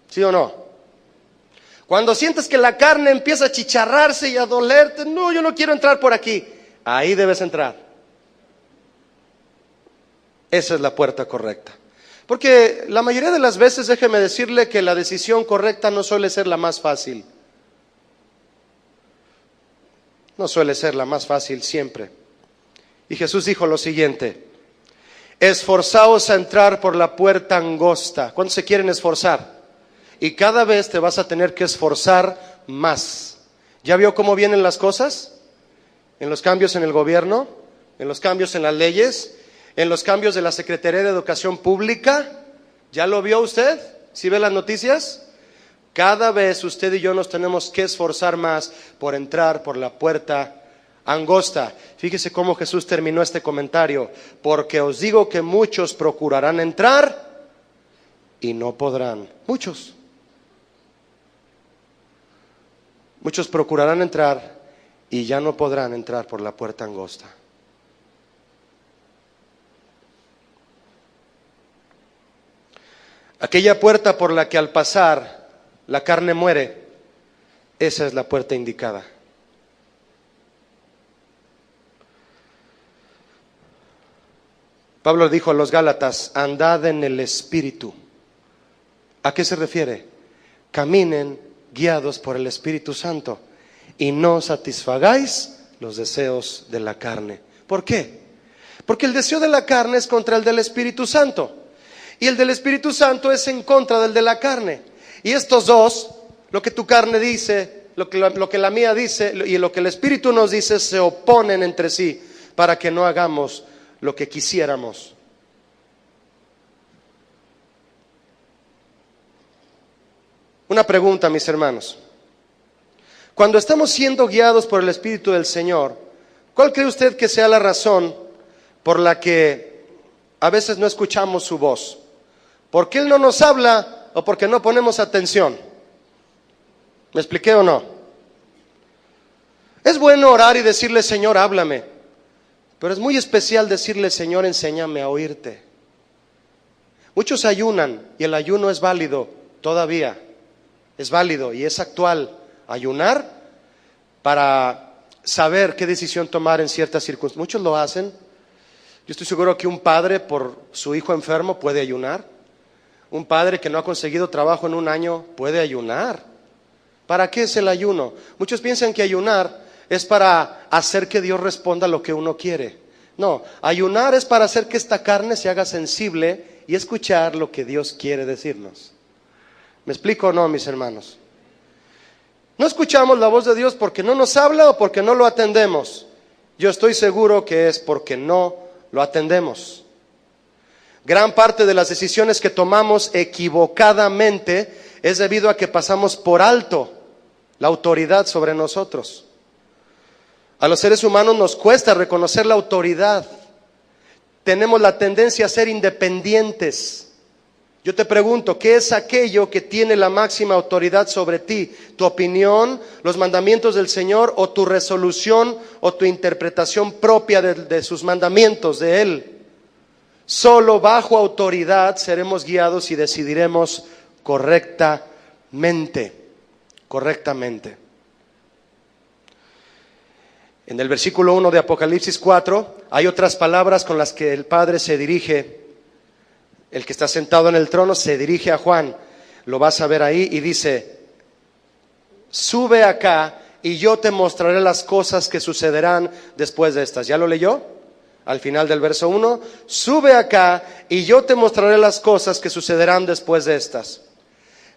¿Sí o no? Cuando sientes que la carne empieza a chicharrarse y a dolerte, no, yo no quiero entrar por aquí. Ahí debes entrar. Esa es la puerta correcta. Porque la mayoría de las veces, déjeme decirle que la decisión correcta no suele ser la más fácil. No suele ser la más fácil siempre. Y Jesús dijo lo siguiente: esforzaos a entrar por la puerta angosta. ¿Cuántos se quieren esforzar? Y cada vez te vas a tener que esforzar más. ¿Ya vio cómo vienen las cosas? En los cambios en el gobierno, en los cambios en las leyes, en los cambios de la Secretaría de Educación Pública. ¿Ya lo vio usted? ¿Sí ve las noticias? Cada vez usted y yo nos tenemos que esforzar más por entrar por la puerta angosta. Fíjese cómo Jesús terminó este comentario: porque os digo que muchos procurarán entrar y no podrán. Muchos procurarán entrar y ya no podrán entrar por la puerta angosta. Aquella puerta por la que al pasar la carne muere, esa es la puerta indicada. Pablo dijo a los Gálatas: andad en el Espíritu. ¿A qué se refiere? Caminen guiados por el Espíritu Santo y no satisfagáis los deseos de la carne. ¿Por qué? Porque el deseo de la carne es contra el del Espíritu Santo, y el del Espíritu Santo es en contra del de la carne. Y estos dos, lo que tu carne dice, lo que la mía dice y lo que el Espíritu nos dice, se oponen entre sí para que no hagamos lo que quisiéramos. Una pregunta, mis hermanos. Cuando estamos siendo guiados por el Espíritu del Señor, ¿cuál cree usted que sea la razón por la que a veces no escuchamos su voz? ¿Por qué Él no nos habla o porque no ponemos atención? ¿Me expliqué o no? Es bueno orar y decirle: Señor, háblame. Pero es muy especial decirle: Señor, enséñame a oírte. Muchos ayunan y el ayuno es válido todavía. Es válido y es actual ayunar para saber qué decisión tomar en ciertas circunstancias. Muchos lo hacen. Yo estoy seguro que un padre por su hijo enfermo puede ayunar. Un padre que no ha conseguido trabajo en un año puede ayunar. ¿Para qué es el ayuno? Muchos piensan que ayunar es para hacer que Dios responda a lo que uno quiere. No, ayunar es para hacer que esta carne se haga sensible y escuchar lo que Dios quiere decirnos. ¿Me explico o no, mis hermanos? No escuchamos la voz de Dios porque no nos habla o porque no lo atendemos. Yo estoy seguro que es porque no lo atendemos. Gran parte de las decisiones que tomamos equivocadamente es debido a que pasamos por alto la autoridad sobre nosotros. A los seres humanos nos cuesta reconocer la autoridad. Tenemos la tendencia a ser independientes. Yo te pregunto, ¿qué es aquello que tiene la máxima autoridad sobre ti? ¿Tu opinión, los mandamientos del Señor, o tu resolución o tu interpretación propia de sus mandamientos, de Él? Solo bajo autoridad seremos guiados y decidiremos correctamente. En el versículo 1 de Apocalipsis 4 hay otras palabras con las que el Padre se dirige. El que está sentado en el trono se dirige a Juan, lo vas a ver ahí, y dice: sube acá y yo te mostraré las cosas que sucederán después de estas. ¿Ya lo leyó? Al final del verso 1, sube acá y yo te mostraré las cosas que sucederán después de estas.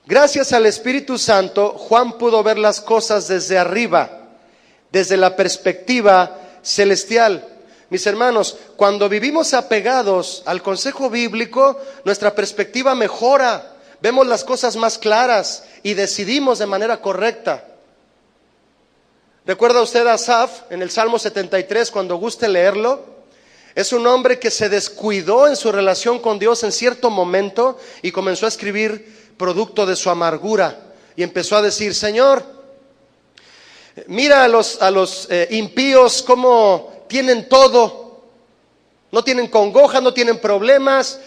Gracias al Espíritu Santo, Juan pudo ver las cosas desde arriba, desde la perspectiva celestial. Mis hermanos, cuando vivimos apegados al consejo bíblico, nuestra perspectiva mejora, vemos las cosas más claras y decidimos de manera correcta. ¿Recuerda usted a Asaf en el Salmo 73 cuando guste leerlo? Es un hombre que se descuidó en su relación con Dios en cierto momento y comenzó a escribir producto de su amargura y empezó a decir: Señor, mira a los impíos cómo tienen todo, no tienen congoja, no tienen problemas,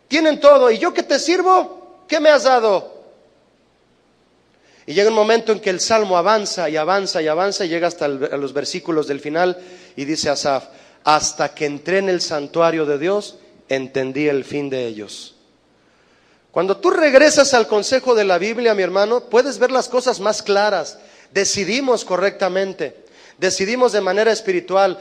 tienen todo, y yo que te sirvo, ¿qué me has dado? Y llega un momento en que el salmo avanza y avanza y avanza y llega hasta a los versículos del final y dice Asaf: hasta que entré en el santuario de Dios entendí el fin de ellos. Cuando tú regresas al consejo de la Biblia, mi hermano, puedes ver las cosas más claras. Decidimos correctamente, decidimos de manera espiritual.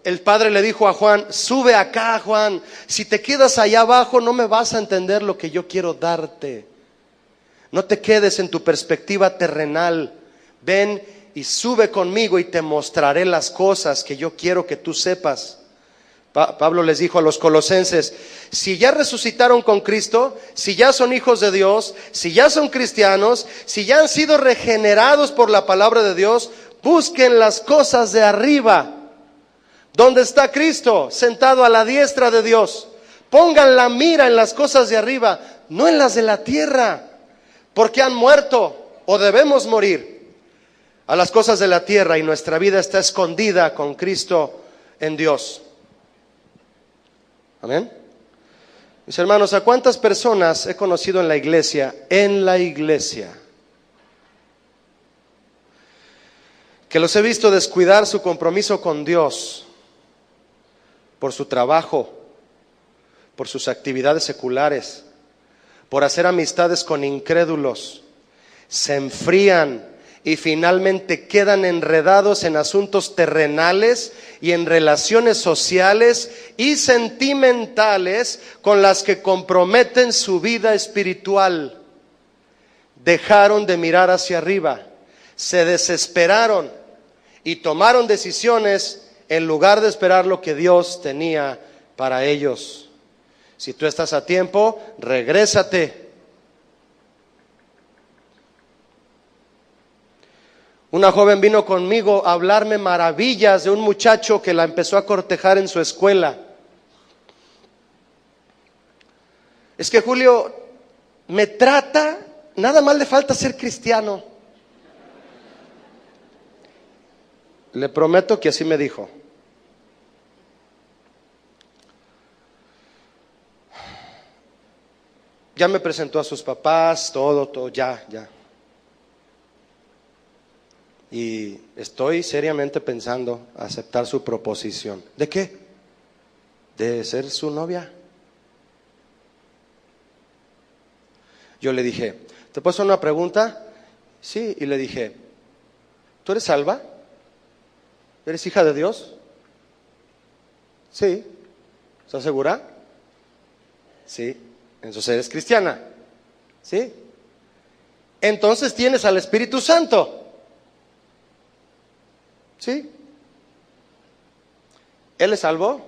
El Padre le dijo a Juan: sube acá, Juan, si te quedas allá abajo no me vas a entender lo que yo quiero darte. No te quedes en tu perspectiva terrenal, ven y sube conmigo y te mostraré las cosas que yo quiero que tú sepas. Pablo les dijo a los colosenses: si ya resucitaron con Cristo, si ya son hijos de Dios, si ya son cristianos, si ya han sido regenerados por la palabra de Dios, busquen las cosas de arriba, donde está Cristo sentado a la diestra de Dios. Pongan la mira en las cosas de arriba, no en las de la tierra, porque han muerto o debemos morir a las cosas de la tierra, y nuestra vida está escondida con Cristo en Dios. Amén. Mis hermanos, ¿a cuántas personas he conocido en la iglesia, que los he visto descuidar su compromiso con Dios por su trabajo, por sus actividades seculares, por hacer amistades con incrédulos? Se enfrían y finalmente quedan enredados en asuntos terrenales y en relaciones sociales y sentimentales con las que comprometen su vida espiritual. Dejaron de mirar hacia arriba, se desesperaron y tomaron decisiones en lugar de esperar lo que Dios tenía para ellos. Si tú estás a tiempo, regrésate. Una joven vino conmigo a hablarme maravillas de un muchacho que la empezó a cortejar en su escuela. Es que Julio me trata, nada más le falta ser cristiano. Le prometo que así me dijo. Ya me presentó a sus papás, todo, ya. Y estoy seriamente pensando aceptar su proposición. ¿De qué? De ser su novia. Yo le dije: ¿te puedo hacer una pregunta? Sí, y le dije: ¿tú eres salva? ¿Eres hija de Dios? Sí. ¿Estás segura? Sí. Entonces eres cristiana. Sí. Entonces tienes al Espíritu Santo. ¿Sí? ¿Él es salvo?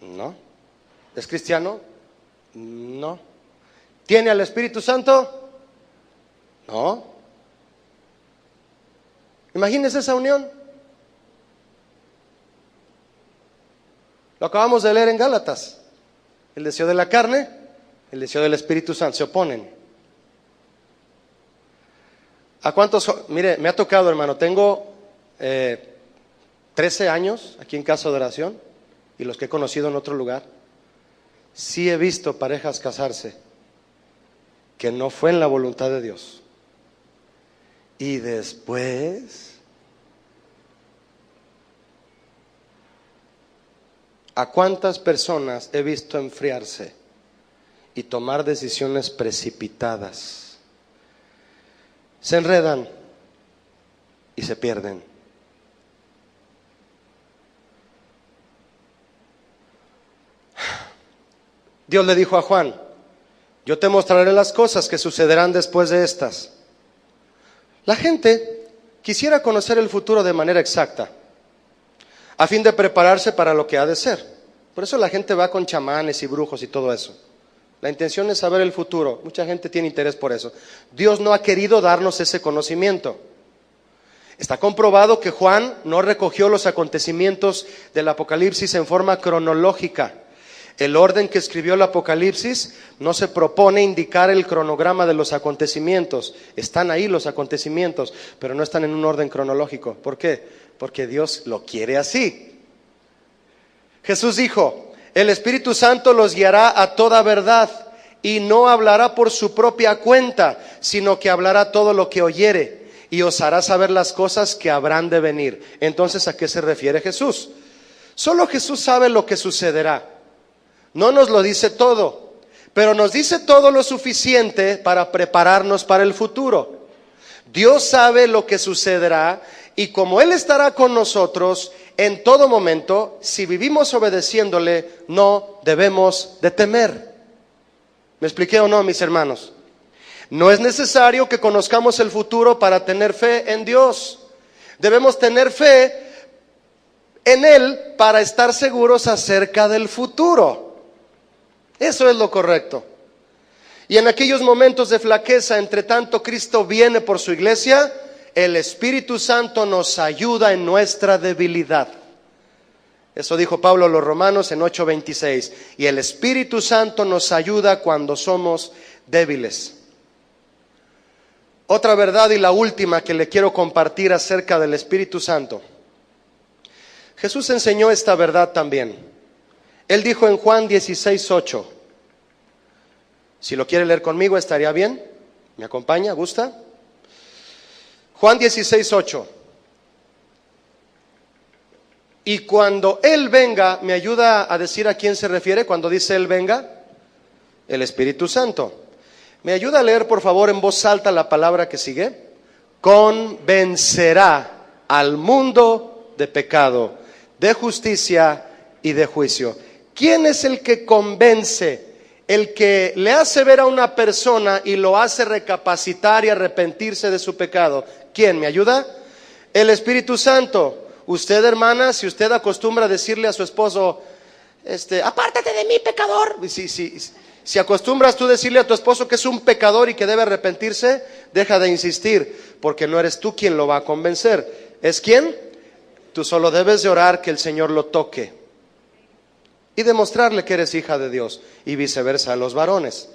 No. ¿Es cristiano? No. ¿Tiene al Espíritu Santo? No. Imagínese esa unión. Lo acabamos de leer en Gálatas. El deseo de la carne, el deseo del Espíritu Santo se oponen. ¿A cuántos? Mire, me ha tocado, hermano, tengo 13 años aquí en Casa de Oración, y los que he conocido en otro lugar, sí he visto parejas casarse que no fue en la voluntad de Dios, y después, ¿a cuántas personas he visto enfriarse y tomar decisiones precipitadas? Se enredan y se pierden. Dios le dijo a Juan: yo te mostraré las cosas que sucederán después de estas. La gente quisiera conocer el futuro de manera exacta, a fin de prepararse para lo que ha de ser. Por eso la gente va con chamanes y brujos y todo eso. La intención es saber el futuro. Mucha gente tiene interés por eso. Dios no ha querido darnos ese conocimiento. Está comprobado que Juan no recogió los acontecimientos del Apocalipsis en forma cronológica. El orden que escribió el Apocalipsis no se propone indicar el cronograma de los acontecimientos. Están ahí los acontecimientos, pero no están en un orden cronológico. ¿Por qué? Porque Dios lo quiere así. Jesús dijo: el Espíritu Santo los guiará a toda verdad, y no hablará por su propia cuenta, sino que hablará todo lo que oyere, y os hará saber las cosas que habrán de venir. Entonces, ¿a qué se refiere Jesús? Solo Jesús sabe lo que sucederá. No nos lo dice todo, pero nos dice todo lo suficiente para prepararnos para el futuro. Dios sabe lo que sucederá y como Él estará con nosotros en todo momento, si vivimos obedeciéndole, no debemos de temer. ¿Me expliqué o no, mis hermanos? No es necesario que conozcamos el futuro para tener fe en Dios. Debemos tener fe en Él para estar seguros acerca del futuro. Eso es lo correcto. Y en aquellos momentos de flaqueza, entre tanto Cristo viene por su iglesia, el Espíritu Santo nos ayuda en nuestra debilidad. Eso dijo Pablo a los Romanos en 8:26. Y el Espíritu Santo nos ayuda cuando somos débiles. Otra verdad y la última que le quiero compartir acerca del Espíritu Santo. Jesús enseñó esta verdad también. Él dijo en Juan 16:8. Si lo quiere leer conmigo estaría bien. ¿Me acompaña? ¿Gusta? Juan 16:8. Y cuando Él venga, ¿me ayuda a decir a quién se refiere cuando dice Él venga? El Espíritu Santo. ¿Me ayuda a leer por favor en voz alta la palabra que sigue? Convencerá al mundo de pecado, de justicia y de juicio. ¿Quién es el que convence? El que le hace ver a una persona y lo hace recapacitar y arrepentirse de su pecado. ¿Quién? ¿Me ayuda? El Espíritu Santo. Usted, hermana, si usted acostumbra a decirle a su esposo, apártate de mí, pecador. Si acostumbras tú decirle a tu esposo que es un pecador y que debe arrepentirse, deja de insistir, porque no eres tú quien lo va a convencer. ¿Es quién? Tú solo debes de orar que el Señor lo toque y demostrarle que eres hija de Dios, y viceversa a los varones.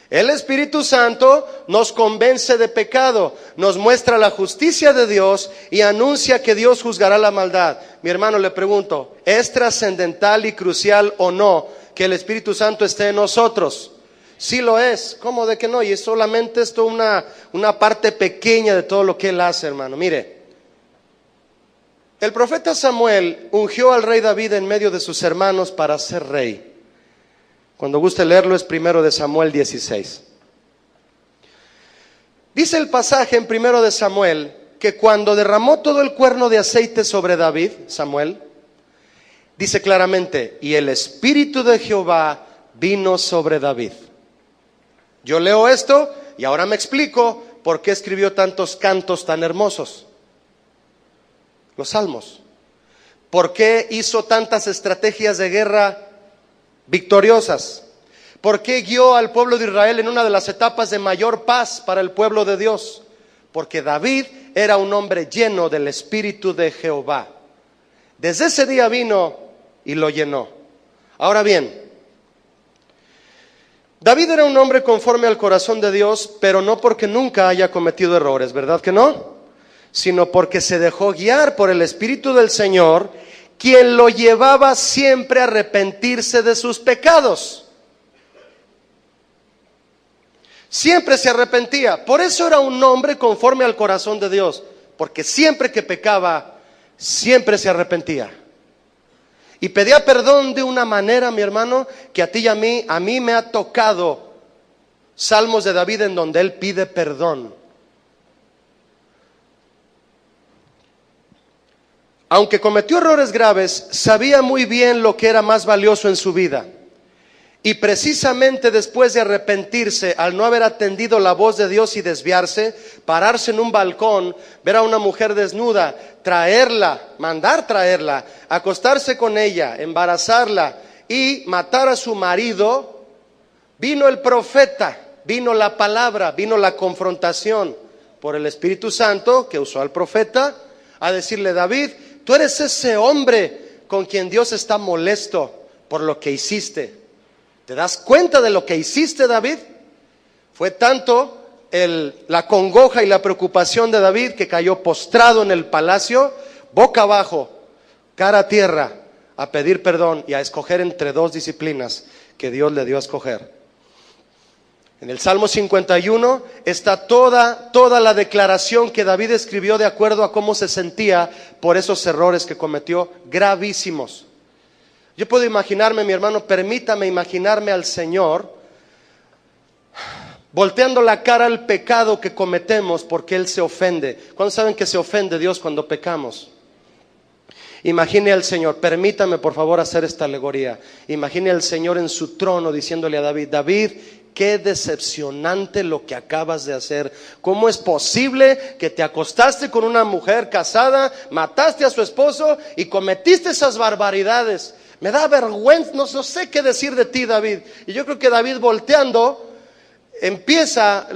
El Espíritu Santo nos convence de pecado, nos muestra la justicia de Dios y anuncia que Dios juzgará la maldad. Mi hermano, le pregunto, ¿es trascendental y crucial o no que el Espíritu Santo esté en nosotros? Sí lo es. ¿Cómo de que no? Y es solamente esto una parte pequeña de todo lo que Él hace, hermano. Mire, el profeta Samuel ungió al rey David en medio de sus hermanos para ser rey. Cuando guste leerlo es 1 de Samuel 16. Dice el pasaje en 1 de Samuel que cuando derramó todo el cuerno de aceite sobre David, Samuel, dice claramente, y el Espíritu de Jehová vino sobre David. Yo leo esto y ahora me explico por qué escribió tantos cantos tan hermosos. Los salmos. ¿Por qué hizo tantas estrategias de guerra victoriosas? ¿Por qué guió al pueblo de Israel en una de las etapas de mayor paz para el pueblo de Dios? Porque David era un hombre lleno del Espíritu de Jehová. Desde ese día vino y lo llenó. Ahora bien, David era un hombre conforme al corazón de Dios, pero no porque nunca haya cometido errores, ¿verdad que no? Sino porque se dejó guiar por el Espíritu del Señor, quien lo llevaba siempre a arrepentirse de sus pecados. Siempre se arrepentía. Por eso era un hombre conforme al corazón de Dios, porque siempre que pecaba, siempre se arrepentía. Y pedía perdón de una manera, mi hermano, que a ti y a mí me ha tocado salmos de David en donde él pide perdón. Aunque cometió errores graves, sabía muy bien lo que era más valioso en su vida. Y precisamente después de arrepentirse, al no haber atendido la voz de Dios y desviarse, pararse en un balcón, ver a una mujer desnuda, traerla, mandar traerla, acostarse con ella, embarazarla y matar a su marido, vino el profeta, vino la palabra, vino la confrontación por el Espíritu Santo que usó al profeta a decirle: David, tú eres ese hombre con quien Dios está molesto por lo que hiciste. ¿Te das cuenta de lo que hiciste, David? Fue tanto la congoja y la preocupación de David que cayó postrado en el palacio, boca abajo, cara a tierra, a pedir perdón y a escoger entre dos disciplinas que Dios le dio a escoger. En el Salmo 51 está toda la declaración que David escribió de acuerdo a cómo se sentía por esos errores que cometió, gravísimos. Yo puedo imaginarme, mi hermano, permítame imaginarme al Señor volteando la cara al pecado que cometemos porque Él se ofende. ¿Cuándo saben que se ofende Dios cuando pecamos? Imagine al Señor, permítame por favor hacer esta alegoría. Imagine al Señor en su trono diciéndole a David: David, qué decepcionante lo que acabas de hacer. ¿Cómo es posible que te acostaste con una mujer casada, mataste a su esposo y cometiste esas barbaridades? Me da vergüenza, no sé qué decir de ti, David. Y yo creo que David, volteando, empieza,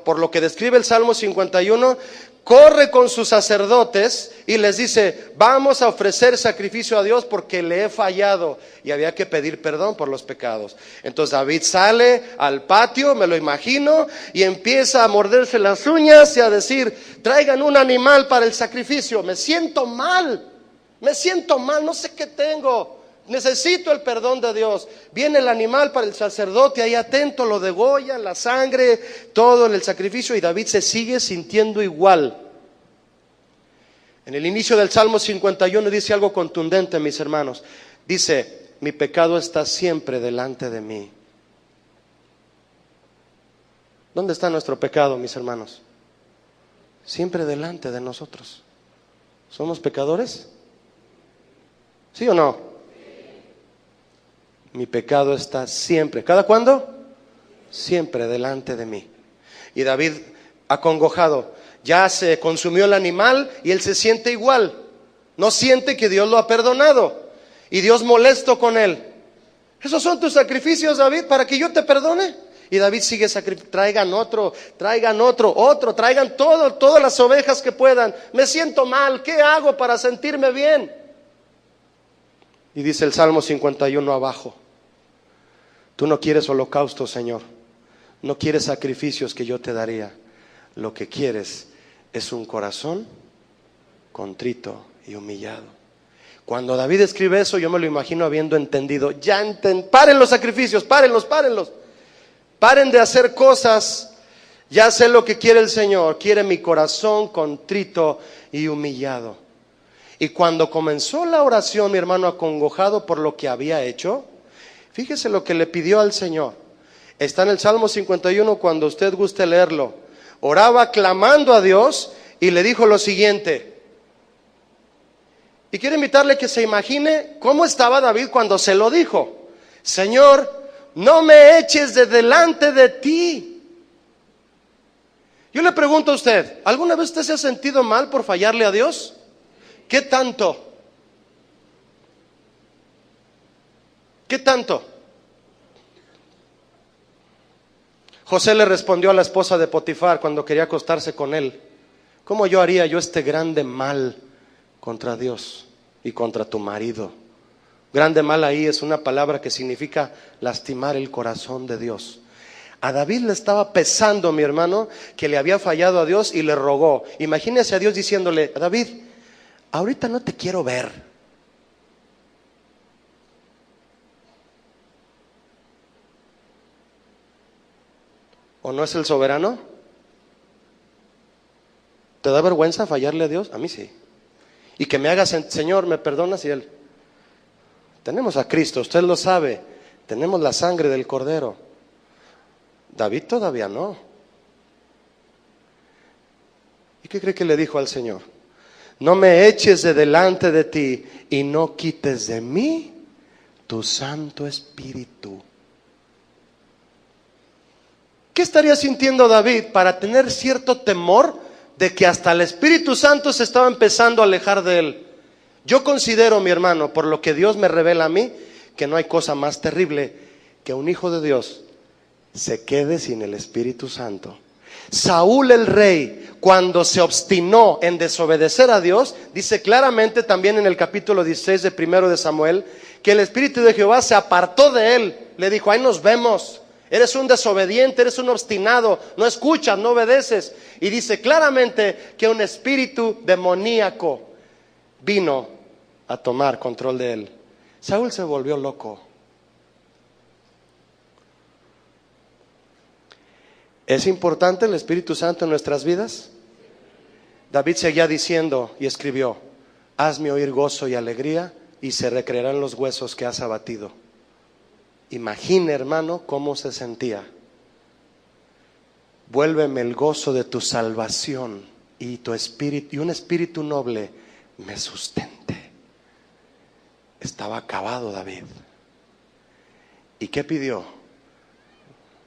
por lo que describe el Salmo 51, corre con sus sacerdotes y les dice: vamos a ofrecer sacrificio a Dios porque le he fallado. Y había que pedir perdón por los pecados. Entonces David sale al patio, me lo imagino, y empieza a morderse las uñas y a decir: traigan un animal para el sacrificio. Me siento mal, no sé qué tengo. Necesito el perdón de Dios. Viene el animal para el sacerdote, ahí atento, lo degollan, la sangre, todo en el sacrificio, y David se sigue sintiendo igual. En el inicio del Salmo 51 dice algo contundente, mis hermanos. Dice: mi pecado está siempre delante de mí. ¿Dónde está nuestro pecado, mis hermanos? Siempre delante de nosotros. ¿Somos pecadores? ¿Sí o no? Mi pecado está siempre. ¿Cada cuándo? Siempre delante de mí. Y David, acongojado, ya se consumió el animal y él se siente igual. No siente que Dios lo ha perdonado. Y Dios molesto con él. ¿Esos son tus sacrificios, David, para que yo te perdone? Y David sigue sacrificando. Traigan otro, traigan todas las ovejas que puedan. Me siento mal, ¿qué hago para sentirme bien? Y dice el Salmo 51 abajo: tú no quieres holocausto, Señor, no quieres sacrificios que yo te daría. Lo que quieres es un corazón contrito y humillado. Cuando David escribe eso, yo me lo imagino habiendo entendido. Paren los sacrificios, párenlos. Paren de hacer cosas. Ya sé lo que quiere el Señor. Quiere mi corazón contrito y humillado. Y cuando comenzó la oración, mi hermano, acongojado por lo que había hecho, fíjese lo que le pidió al Señor. Está en el Salmo 51, cuando usted guste leerlo. Oraba clamando a Dios y le dijo lo siguiente. Y quiero invitarle que se imagine cómo estaba David cuando se lo dijo. Señor, no me eches de delante de ti. Yo le pregunto a usted, ¿alguna vez usted se ha sentido mal por fallarle a Dios? ¿Qué tanto? ¿Qué tanto? José le respondió a la esposa de Potifar cuando quería acostarse con él: ¿cómo haría yo este grande mal contra Dios y contra tu marido? Grande mal ahí es una palabra que significa lastimar el corazón de Dios. A David le estaba pesando, mi hermano, que le había fallado a Dios, y le rogó. Imagínese a Dios diciéndole: David, ahorita no te quiero ver. ¿O no es el soberano? ¿Te da vergüenza fallarle a Dios? A mí sí. Y que me hagas: Señor, ¿me perdonas? Y él: tenemos a Cristo, usted lo sabe, tenemos la sangre del Cordero. David todavía no. ¿Y qué cree que le dijo al Señor? No me eches de delante de ti y no quites de mí tu Santo Espíritu. ¿Qué estaría sintiendo David para tener cierto temor de que hasta el Espíritu Santo se estaba empezando a alejar de él? Yo considero, mi hermano, por lo que Dios me revela a mí, que no hay cosa más terrible que un hijo de Dios se quede sin el Espíritu Santo. Saúl el rey, cuando se obstinó en desobedecer a Dios, dice claramente también en el capítulo 16 de 1 de Samuel, que el Espíritu de Jehová se apartó de él. Le dijo: ahí nos vemos. Eres un desobediente, eres un obstinado, no escuchas, no obedeces. Y dice claramente que un espíritu demoníaco vino a tomar control de él. Saúl se volvió loco. ¿Es importante el Espíritu Santo en nuestras vidas? David seguía diciendo y escribió: hazme oír gozo y alegría y se recrearán los huesos que has abatido. Imagina, hermano, cómo se sentía. Vuélveme el gozo de tu salvación y tu espíritu, y un espíritu noble me sustente. Estaba acabado David. ¿Y qué pidió?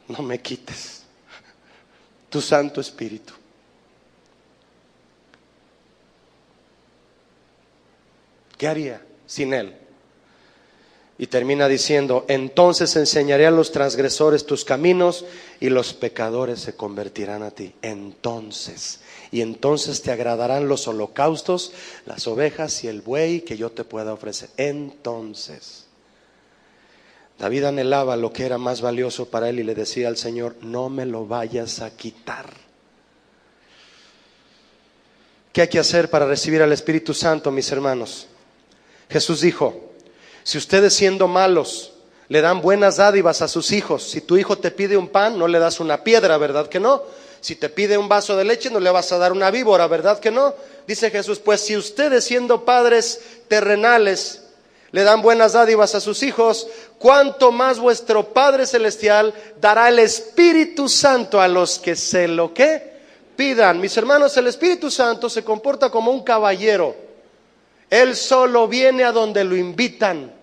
No me quites tu Santo Espíritu. ¿Qué haría sin él? Y termina diciendo: entonces enseñaré a los transgresores tus caminos y los pecadores se convertirán a ti. Entonces te agradarán los holocaustos, las ovejas y el buey que yo te pueda ofrecer. Entonces David anhelaba lo que era más valioso para él y le decía al Señor: no me lo vayas a quitar. ¿Qué hay que hacer para recibir al Espíritu Santo, mis hermanos? Jesús dijo: si ustedes siendo malos le dan buenas dádivas a sus hijos, si tu hijo te pide un pan, no le das una piedra, ¿verdad que no? Si te pide un vaso de leche, no le vas a dar una víbora, ¿verdad que no? Dice Jesús: pues si ustedes siendo padres terrenales le dan buenas dádivas a sus hijos, ¿cuánto más vuestro Padre Celestial dará el Espíritu Santo a los que se lo pidan? Mis hermanos, el Espíritu Santo se comporta como un caballero. Él solo viene a donde lo invitan.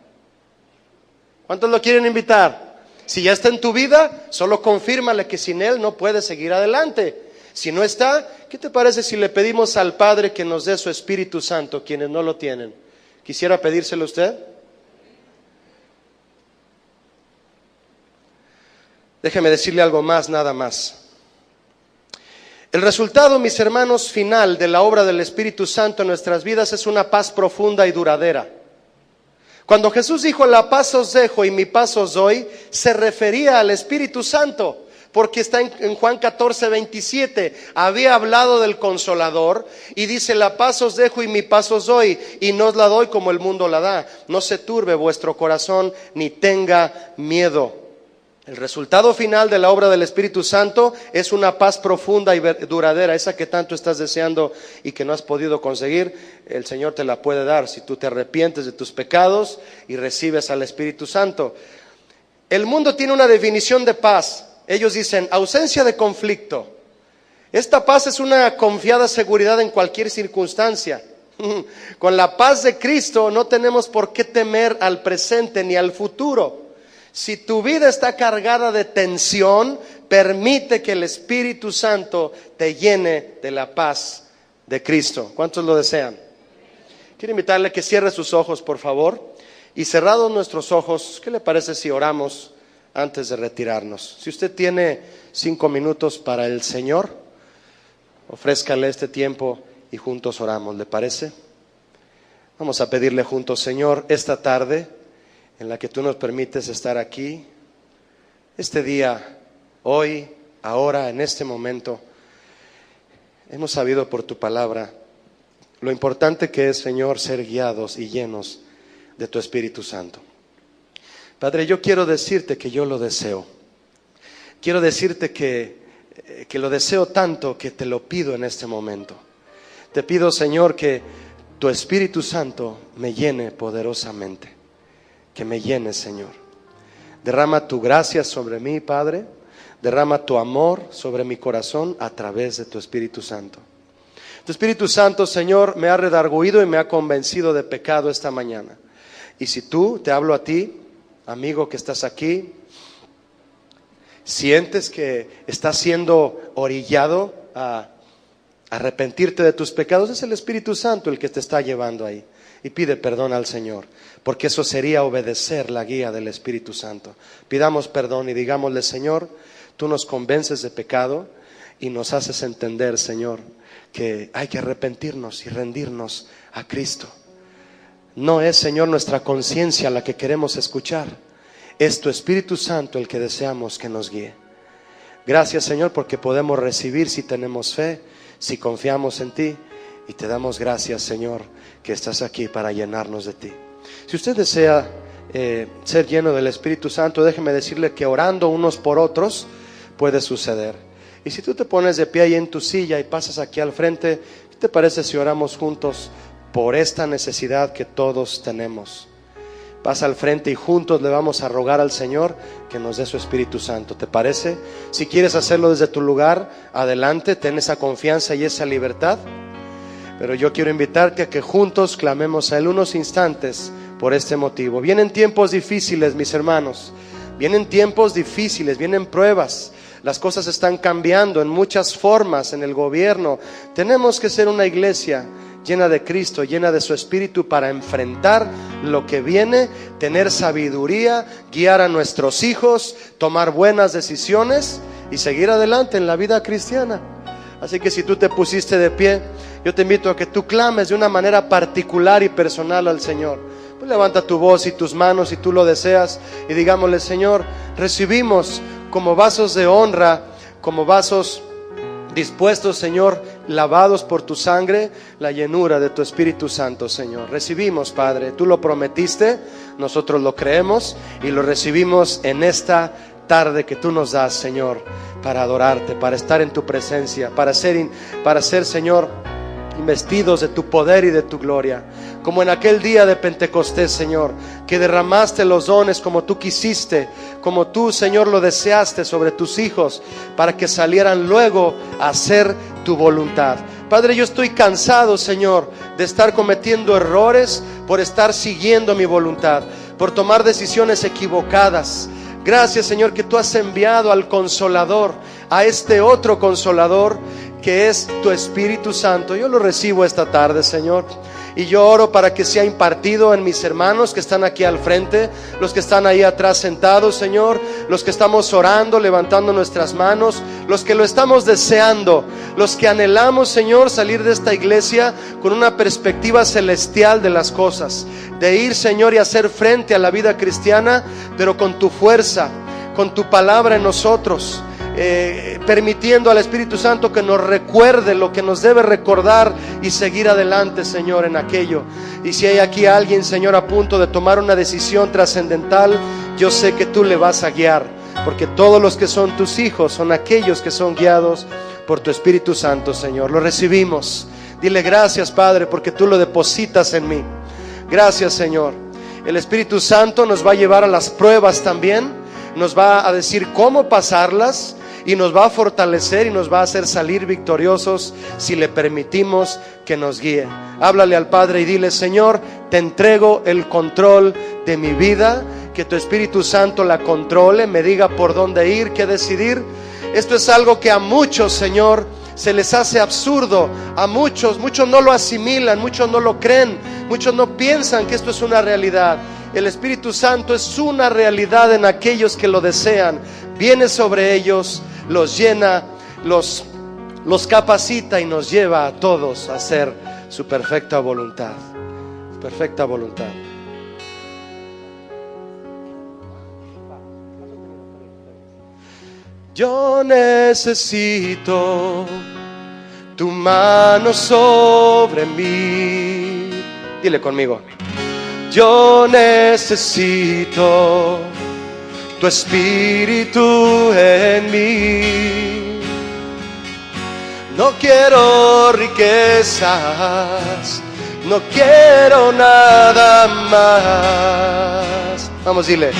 ¿Cuántos lo quieren invitar? Si ya está en tu vida, solo confírmale que sin Él no puedes seguir adelante. Si no está, ¿qué te parece si le pedimos al Padre que nos dé su Espíritu Santo, quienes no lo tienen? ¿Quisiera pedírselo a usted? Déjeme decirle algo más, nada más. El resultado, mis hermanos, final de la obra del Espíritu Santo en nuestras vidas es una paz profunda y duradera. Cuando Jesús dijo: la paz os dejo y mi paz os doy, se refería al Espíritu Santo. Porque está en Juan 14:27, había hablado del Consolador y dice: la paz os dejo y mi paz os doy, y no os la doy como el mundo la da. No se turbe vuestro corazón ni tenga miedo. El resultado final de la obra del Espíritu Santo es una paz profunda y duradera, esa que tanto estás deseando y que no has podido conseguir. El Señor te la puede dar si tú te arrepientes de tus pecados y recibes al Espíritu Santo. El mundo tiene una definición de paz. Ellos dicen: ausencia de conflicto. Esta paz es una confiada seguridad en cualquier circunstancia. Con la paz de Cristo no tenemos por qué temer al presente ni al futuro. Si tu vida está cargada de tensión, permite que el Espíritu Santo te llene de la paz de Cristo. ¿Cuántos lo desean? Quiero invitarle a que cierre sus ojos, por favor. Y cerrados nuestros ojos, ¿qué le parece si oramos antes de retirarnos? Si usted tiene 5 minutos para el Señor, ofrézcale este tiempo y juntos oramos, ¿le parece? Vamos a pedirle juntos: Señor, esta tarde en la que tú nos permites estar aquí, este día, hoy, ahora, en este momento, hemos sabido por tu palabra lo importante que es, Señor, ser guiados y llenos de tu Espíritu Santo. Padre, yo quiero decirte que yo lo deseo. Quiero decirte que lo deseo tanto que te lo pido en este momento. Te pido, Señor, que tu Espíritu Santo me llene poderosamente. Que me llenes, Señor. Derrama tu gracia sobre mí, Padre. Derrama tu amor sobre mi corazón a través de tu Espíritu Santo. Tu Espíritu Santo, Señor, me ha redarguido y me ha convencido de pecado esta mañana. Y si tú, te hablo a ti, amigo que estás aquí, sientes que estás siendo orillado a arrepentirte de tus pecados, es el Espíritu Santo el que te está llevando ahí. Y pide perdón al Señor, porque eso sería obedecer la guía del Espíritu Santo. Pidamos perdón y digámosle: Señor, tú nos convences de pecado y nos haces entender, Señor, que hay que arrepentirnos y rendirnos a Cristo. No es, Señor, nuestra conciencia la que queremos escuchar, es tu Espíritu Santo el que deseamos que nos guíe. Gracias, Señor, porque podemos recibir si tenemos fe, si confiamos en ti. Y te damos gracias, Señor, que estás aquí para llenarnos de ti. Si usted desea ser lleno del Espíritu Santo, déjeme decirle que orando unos por otros puede suceder. Y si tú te pones de pie ahí en tu silla y pasas aquí al frente, ¿qué te parece si oramos juntos por esta necesidad que todos tenemos. Pasa al frente y juntos le vamos a rogar al Señor que nos dé su Espíritu Santo. ¿Te parece? Si quieres hacerlo desde tu lugar, adelante, ten esa confianza y esa libertad. Pero yo quiero invitarte a que juntos clamemos a Él unos instantes por este motivo. Vienen tiempos difíciles, mis hermanos. Vienen tiempos difíciles, vienen pruebas. Las cosas están cambiando en muchas formas en el gobierno. Tenemos que ser una iglesia llena de Cristo, llena de su Espíritu para enfrentar lo que viene, tener sabiduría, guiar a nuestros hijos, tomar buenas decisiones y seguir adelante en la vida cristiana. Así que si tú te pusiste de pie, yo te invito a que tú clames de una manera particular y personal al Señor. Pues levanta tu voz y tus manos si tú lo deseas y digámosle: Señor, recibimos como vasos de honra, como vasos dispuestos, Señor, lavados por tu sangre, la llenura de tu Espíritu Santo, Señor. Recibimos, Padre, tú lo prometiste, nosotros lo creemos y lo recibimos en esta tarde que tú nos das, Señor, para adorarte, para estar en tu presencia, para ser, Señor, investidos de tu poder y de tu gloria, como en aquel día de Pentecostés, Señor, que derramaste los dones como tú quisiste, como tú, Señor, lo deseaste sobre tus hijos, para que salieran luego a hacer tu voluntad. Padre, yo estoy cansado, Señor, de estar cometiendo errores por estar siguiendo mi voluntad, por tomar decisiones equivocadas. Gracias, Señor, que tú has enviado al Consolador, a este otro Consolador, que es tu Espíritu Santo. Yo lo recibo esta tarde, Señor, y yo oro para que sea impartido en mis hermanos que están aquí al frente, los que están ahí atrás sentados, Señor, los que estamos orando, levantando nuestras manos, los que lo estamos deseando, los que anhelamos, Señor, salir de esta iglesia con una perspectiva celestial de las cosas, de ir, Señor, y hacer frente a la vida cristiana, pero con tu fuerza, con tu palabra en nosotros, permitiendo al Espíritu Santo que nos recuerde lo que nos debe recordar y seguir adelante, Señor, en aquello. Y si hay aquí alguien, Señor, a punto de tomar una decisión trascendental, yo sé que tú le vas a guiar, porque todos los que son tus hijos son aquellos que son guiados por tu Espíritu Santo, Señor. Lo recibimos. Dile: gracias, Padre, porque tú lo depositas en mí. Gracias, Señor. El Espíritu Santo nos va a llevar a las pruebas también, nos va a decir cómo pasarlas, y nos va a fortalecer y nos va a hacer salir victoriosos si le permitimos que nos guíe. Háblale al Padre y dile: Señor, te entrego el control de mi vida, que tu Espíritu Santo la controle, me diga por dónde ir, qué decidir. Esto es algo que a muchos, Señor, se les hace absurdo. A muchos no lo asimilan, muchos no lo creen, muchos no piensan que esto es una realidad. El Espíritu Santo es una realidad en aquellos que lo desean. Viene sobre ellos, los llena, los capacita y nos lleva a todos a hacer su perfecta voluntad. Perfecta voluntad. Yo necesito tu mano sobre mí. Dile conmigo: yo necesito tu Espíritu en mí. No quiero riquezas, no quiero nada más. Vamos, dile: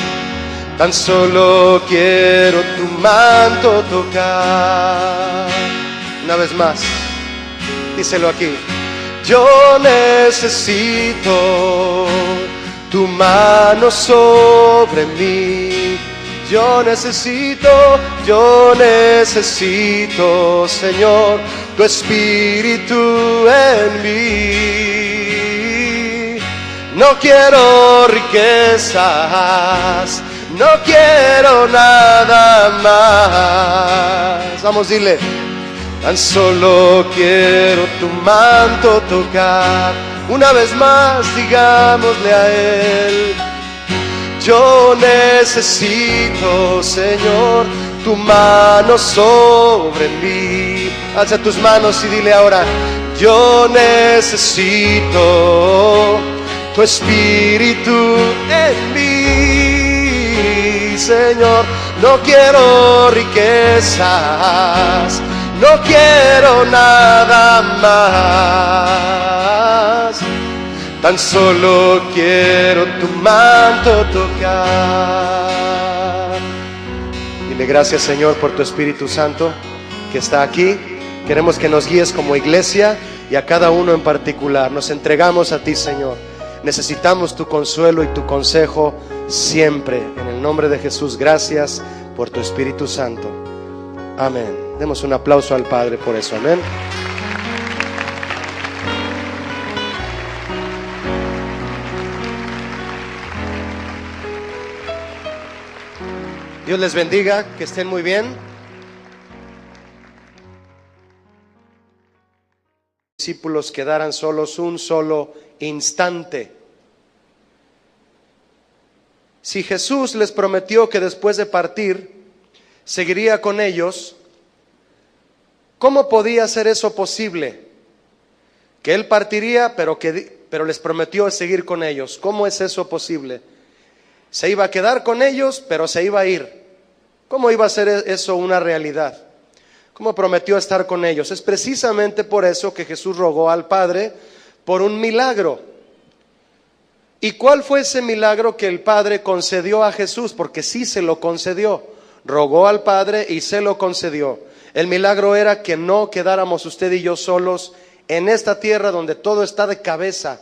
tan solo quiero tu manto tocar. Una vez más, díselo aquí: yo necesito tu mano sobre mí. Yo necesito, Señor, tu Espíritu en mí. No quiero riquezas, no quiero nada más. Vamos, dile: tan solo quiero tu manto tocar. Una vez más, digámosle a Él: yo necesito, Señor, tu mano sobre mí. Alza tus manos y dile ahora: yo necesito tu Espíritu en mí, Señor. No quiero riquezas, no quiero nada más. Tan solo quiero tu manto tocar. Dile gracias, Señor, por tu Espíritu Santo que está aquí. Queremos que nos guíes como iglesia y a cada uno en particular. Nos entregamos a ti, Señor. Necesitamos tu consuelo y tu consejo siempre. En el nombre de Jesús, gracias por tu Espíritu Santo. Amén. Demos un aplauso al Padre por eso. Amén. Dios les bendiga, que estén muy bien. Los discípulos quedaran solos un solo instante. Si Jesús les prometió que después de partir seguiría con ellos, ¿cómo podía ser eso posible? Que Él partiría, pero les prometió seguir con ellos. ¿Cómo es eso posible? Se iba a quedar con ellos, pero se iba a ir. ¿Cómo iba a ser eso una realidad? ¿Cómo prometió estar con ellos? Es precisamente por eso que Jesús rogó al Padre por un milagro. ¿Y cuál fue ese milagro que el Padre concedió a Jesús? Porque sí se lo concedió. Rogó al Padre y se lo concedió. El milagro era que no quedáramos usted y yo solos en esta tierra donde todo está de cabeza.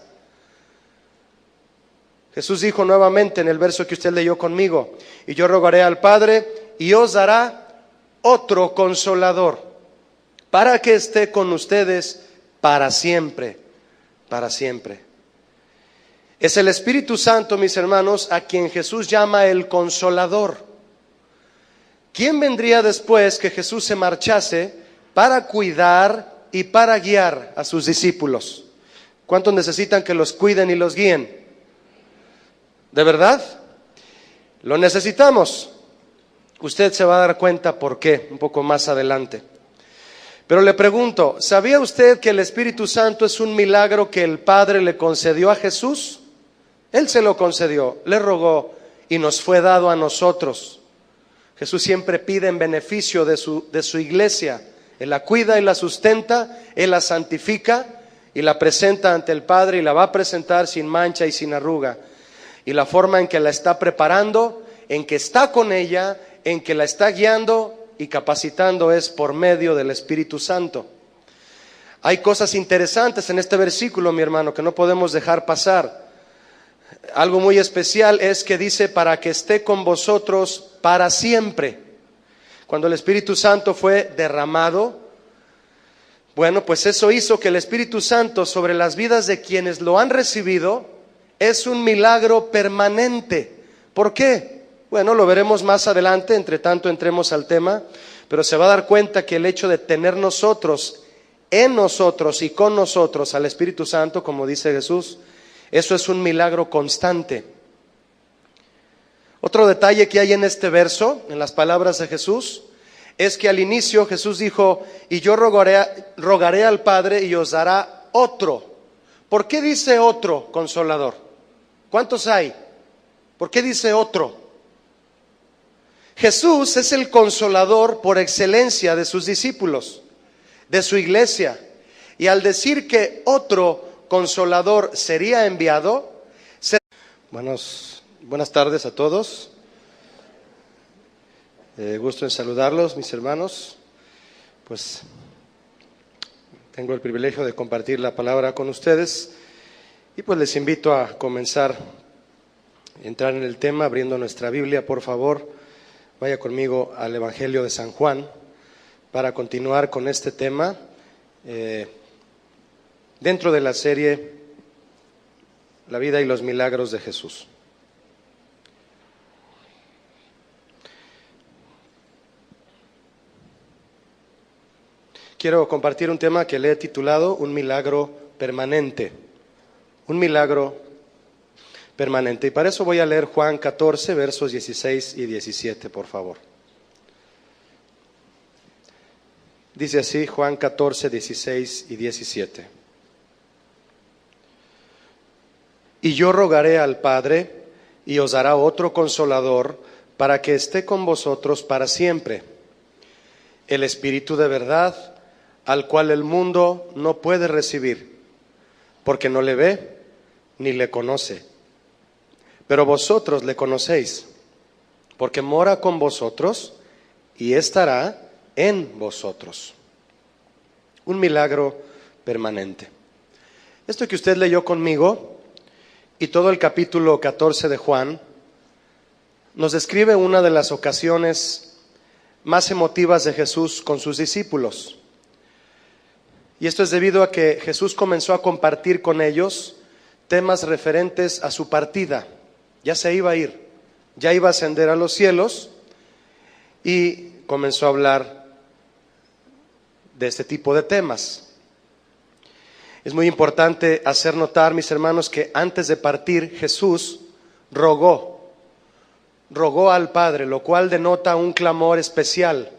Jesús dijo nuevamente en el verso que usted leyó conmigo: y yo rogaré al Padre y os dará otro consolador para que esté con ustedes para siempre, para siempre. Es el Espíritu Santo, mis hermanos, a quien Jesús llama el Consolador. ¿Quién vendría después que Jesús se marchase para cuidar y para guiar a sus discípulos? ¿Cuántos necesitan que los cuiden y los guíen? ¿De verdad? Lo necesitamos. Usted se va a dar cuenta por qué un poco más adelante. Pero le pregunto, ¿sabía usted que el Espíritu Santo es un milagro que el Padre le concedió a Jesús? Él se lo concedió, le rogó y nos fue dado a nosotros. Jesús siempre pide en beneficio de su iglesia. Él la cuida y la sustenta, Él la santifica y la presenta ante el Padre y la va a presentar sin mancha y sin arruga. Y la forma en que la está preparando, en que está con ella, en que la está guiando y capacitando es por medio del Espíritu Santo. Hay cosas interesantes en este versículo, mi hermano, que no podemos dejar pasar. Algo muy especial es que dice: para que esté con vosotros para siempre. Cuando el Espíritu Santo fue derramado, bueno, pues eso hizo que el Espíritu Santo sobre las vidas de quienes lo han recibido es un milagro permanente. ¿Por qué? Bueno, lo veremos más adelante, entre tanto entremos al tema, pero se va a dar cuenta que el hecho de tener nosotros, en nosotros y con nosotros al Espíritu Santo, como dice Jesús, eso es un milagro constante. Otro detalle que hay en este verso, en las palabras de Jesús, es que al inicio Jesús dijo: y yo rogaré al Padre y os dará otro. ¿Por qué dice otro consolador? ¿Cuántos hay? ¿Por qué dice otro? Jesús es el consolador por excelencia de sus discípulos, de su iglesia. Y al decir que otro consolador sería enviado, buenas tardes a todos. Gusto en saludarlos, mis hermanos. Pues tengo el privilegio de compartir la palabra con ustedes y pues les invito a comenzar a entrar en el tema abriendo nuestra Biblia, por favor. Vaya conmigo al Evangelio de San Juan para continuar con este tema dentro de la serie La vida y los milagros de Jesús. Quiero compartir un tema que le he titulado Un milagro permanente. Un milagro permanente. Y para eso voy a leer Juan 14, versos 16 y 17, por favor. Dice así Juan 14, 16 y 17. Y yo rogaré al Padre y os dará otro consolador para que esté con vosotros para siempre. El Espíritu de verdad, al cual el mundo no puede recibir, porque no le ve ni le conoce, pero vosotros le conocéis, porque mora con vosotros y estará en vosotros. Un milagro permanente. Esto que usted leyó conmigo y todo el capítulo 14 de Juan nos describe una de las ocasiones más emotivas de Jesús con sus discípulos. Y esto es debido a que Jesús comenzó a compartir con ellos temas referentes a su partida. Ya se iba a ir, ya iba a ascender a los cielos y comenzó a hablar de este tipo de temas. Es muy importante hacer notar, mis hermanos, que antes de partir Jesús rogó al Padre, lo cual denota un clamor especial.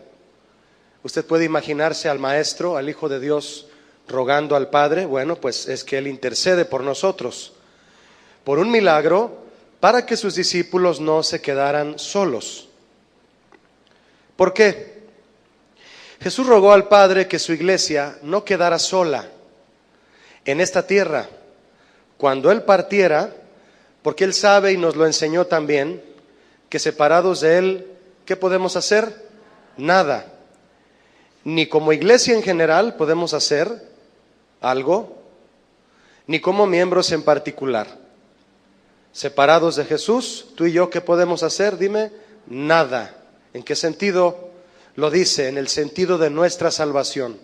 Usted puede imaginarse al Maestro, al Hijo de Dios, rogando al Padre. Bueno, pues es que Él intercede por nosotros, por un milagro, para que sus discípulos no se quedaran solos. ¿Por qué? Jesús rogó al Padre que su iglesia no quedara sola en esta tierra cuando Él partiera, porque Él sabe y nos lo enseñó también, que separados de Él, ¿qué podemos hacer? Nada. Ni como iglesia en general podemos hacer algo, ni como miembros en particular. Separados de Jesús, tú y yo, ¿qué podemos hacer? Dime, nada. ¿En qué sentido? Lo dice, en el sentido de nuestra salvación.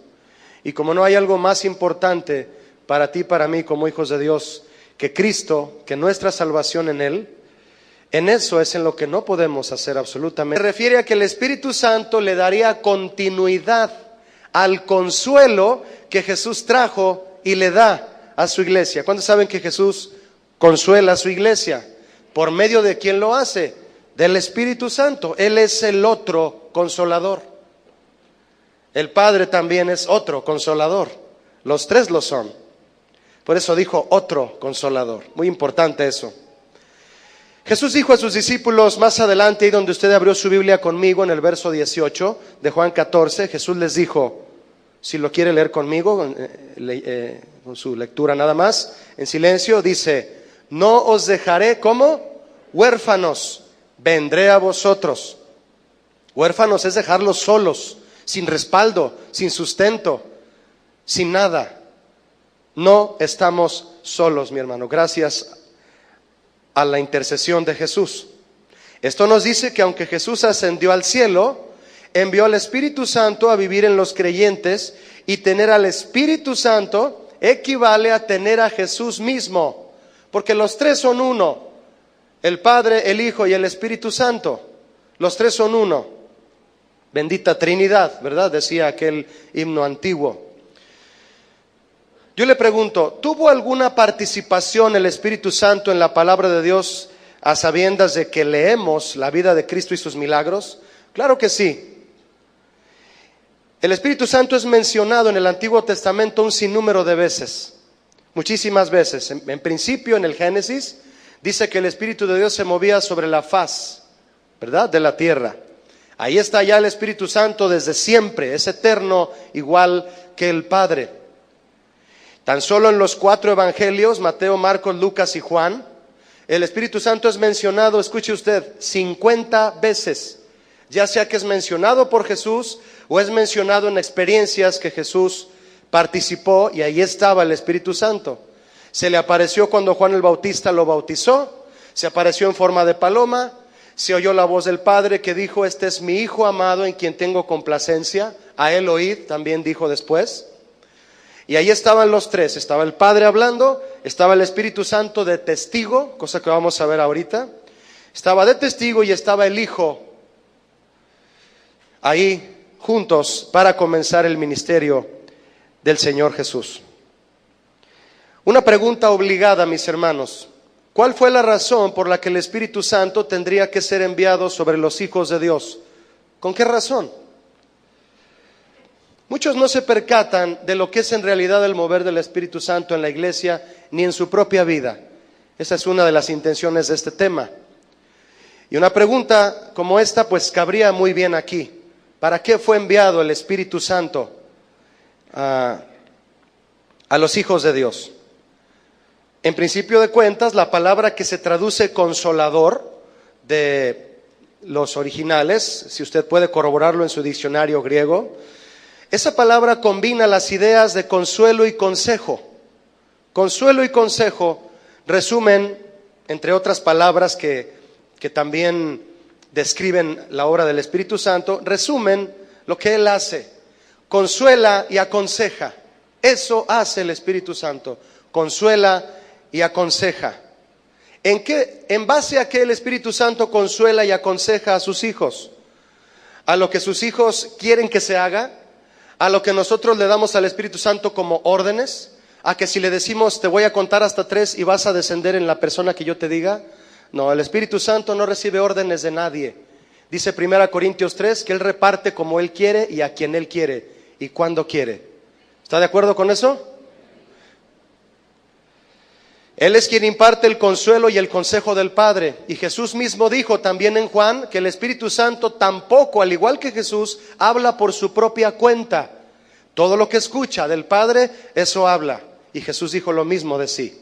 Y como no hay algo más importante para ti y para mí como hijos de Dios que Cristo, que nuestra salvación en Él, en eso es en lo que no podemos hacer absolutamente. Se refiere a que el Espíritu Santo le daría continuidad al consuelo que Jesús trajo y le da a su iglesia. ¿Cuántos saben que Jesús consuela a su iglesia? ¿Por medio de quién lo hace? Del Espíritu Santo. Él es el otro consolador. El Padre también es otro consolador. Los tres lo son. Por eso dijo otro consolador. Muy importante eso. Jesús dijo a sus discípulos más adelante, y donde usted abrió su Biblia conmigo en el verso 18 de Juan 14, Jesús les dijo, si lo quiere leer conmigo, con su lectura nada más, en silencio, dice, no os dejaré como huérfanos, vendré a vosotros. Huérfanos es dejarlos solos, sin respaldo, sin sustento, sin nada. No estamos solos, mi hermano, gracias a la intercesión de Jesús. Esto nos dice que aunque Jesús ascendió al cielo, envió al Espíritu Santo a vivir en los creyentes, y tener al Espíritu Santo equivale a tener a Jesús mismo, porque los tres son uno, el Padre, el Hijo y el Espíritu Santo, los tres son uno. Bendita Trinidad, ¿verdad? Decía aquel himno antiguo. Yo le pregunto, ¿tuvo alguna participación el Espíritu Santo en la palabra de Dios a sabiendas de que leemos la vida de Cristo y sus milagros? Claro que sí. El Espíritu Santo es mencionado en el Antiguo Testamento un sinnúmero de veces, muchísimas veces. En principio, en el Génesis, dice que el Espíritu de Dios se movía sobre la faz, ¿verdad?, de la tierra. Ahí está ya el Espíritu Santo desde siempre, es eterno, igual que el Padre. Tan solo en los 4 evangelios, Mateo, Marcos, Lucas y Juan, el Espíritu Santo es mencionado, escuche usted, 50 veces, ya sea que es mencionado por Jesús o es mencionado en experiencias que Jesús participó, y ahí estaba el Espíritu Santo. Se le apareció cuando Juan el Bautista lo bautizó, se apareció en forma de paloma, se oyó la voz del Padre que dijo, este es mi Hijo amado en quien tengo complacencia, a él oíd, también dijo después. Y ahí estaban los tres, estaba el Padre hablando, estaba el Espíritu Santo de testigo, cosa que vamos a ver ahorita, estaba de testigo y estaba el Hijo ahí juntos para comenzar el ministerio del Señor Jesús. Una pregunta obligada, mis hermanos, ¿cuál fue la razón por la que el Espíritu Santo tendría que ser enviado sobre los hijos de Dios? ¿Con qué razón? Muchos no se percatan de lo que es en realidad el mover del Espíritu Santo en la iglesia ni en su propia vida. Esa es una de las intenciones de este tema. Y una pregunta como esta pues cabría muy bien aquí. ¿Para qué fue enviado el Espíritu Santo a los hijos de Dios? En principio de cuentas, la palabra que se traduce consolador de los originales, si usted puede corroborarlo en su diccionario griego, esa palabra combina las ideas de consuelo y consejo. Consuelo y consejo resumen, entre otras palabras que también describen la obra del Espíritu Santo, resumen lo que Él hace. Consuela y aconseja. Eso hace el Espíritu Santo. Consuela y aconseja. ¿En base a qué el Espíritu Santo consuela y aconseja a sus hijos? A lo que sus hijos quieren que se haga, a lo que nosotros le damos al Espíritu Santo como órdenes, a que si le decimos te voy a contar hasta 3 y vas a descender en la persona que yo te diga. No, el Espíritu Santo no recibe órdenes de nadie. Dice 1 Corintios 3 que Él reparte como Él quiere y a quien Él quiere y cuando quiere. ¿Está de acuerdo con eso? Él es quien imparte el consuelo y el consejo del Padre. Y Jesús mismo dijo también en Juan que el Espíritu Santo tampoco, al igual que Jesús, habla por su propia cuenta. Todo lo que escucha del Padre, eso habla. Y Jesús dijo lo mismo de sí.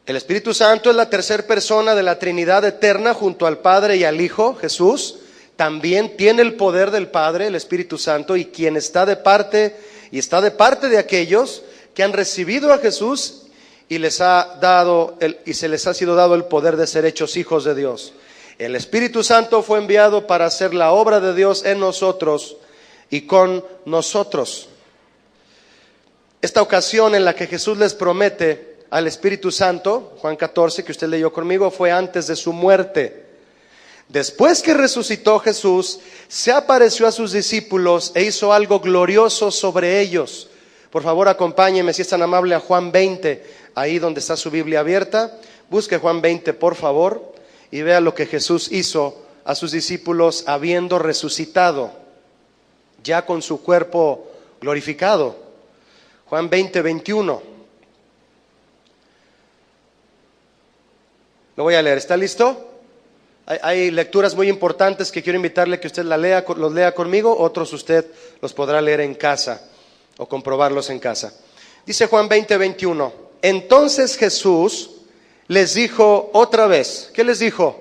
El Espíritu Santo es la tercera persona de la Trinidad eterna junto al Padre y al Hijo, Jesús. También tiene el poder del Padre, el Espíritu Santo, y quien está de parte de aquellos que han recibido a Jesús y se les ha sido dado el poder de ser hechos hijos de Dios. El Espíritu Santo fue enviado para hacer la obra de Dios en nosotros y con nosotros. Esta ocasión en la que Jesús les promete al Espíritu Santo, Juan 14, que usted leyó conmigo, fue antes de su muerte. Después que resucitó Jesús, se apareció a sus discípulos e hizo algo glorioso sobre ellos. Por favor, acompáñeme, si es tan amable, a Juan 20, ahí donde está su Biblia abierta. Busque Juan 20, por favor, y vea lo que Jesús hizo a sus discípulos habiendo resucitado, ya con su cuerpo glorificado. Juan 20, 21. Lo voy a leer, ¿está listo? Hay lecturas muy importantes que quiero invitarle que usted los lea conmigo, otros usted los podrá leer en casa o comprobarlos en casa. Dice Juan 20, 21. Entonces Jesús les dijo otra vez, ¿qué les dijo?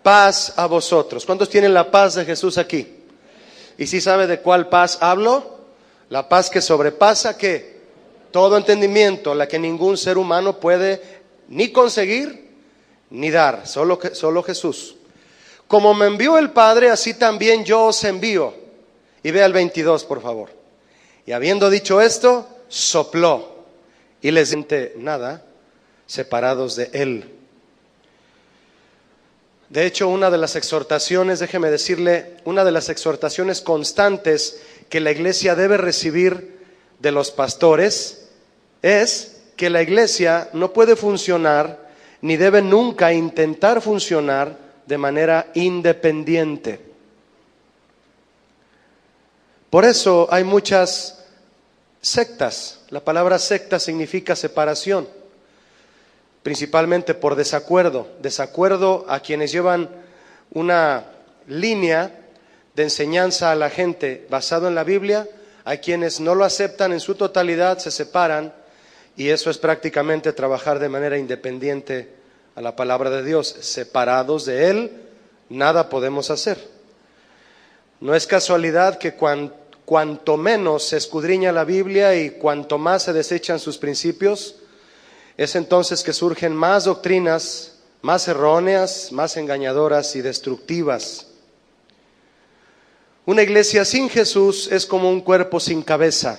Paz a vosotros. ¿Cuántos tienen la paz de Jesús aquí? ¿Y si sabe de cuál paz hablo? La paz que sobrepasa, ¿qué? Todo entendimiento, la que ningún ser humano puede ni conseguir ni dar, solo Jesús. Como me envió el Padre, así también yo os envío. Y vea el 22, por favor. Y habiendo dicho esto, sopló y les dijo nada, separados de él. De hecho, una de las exhortaciones, déjeme decirle, una de las exhortaciones constantes que la iglesia debe recibir de los pastores es que la iglesia no puede funcionar ni debe nunca intentar funcionar de manera independiente. Por eso hay muchas sectas. La palabra secta significa separación, principalmente por desacuerdo a quienes llevan una línea de enseñanza a la gente basado en la Biblia. Hay quienes no lo aceptan en su totalidad, se separan, y eso es prácticamente trabajar de manera independiente a la palabra de Dios. Separados de Él, nada podemos hacer. No es casualidad que cuanto menos se escudriña la Biblia y cuanto más se desechan sus principios, es entonces que surgen más doctrinas, más erróneas, más engañadoras y destructivas. Una iglesia sin Jesús es como un cuerpo sin cabeza.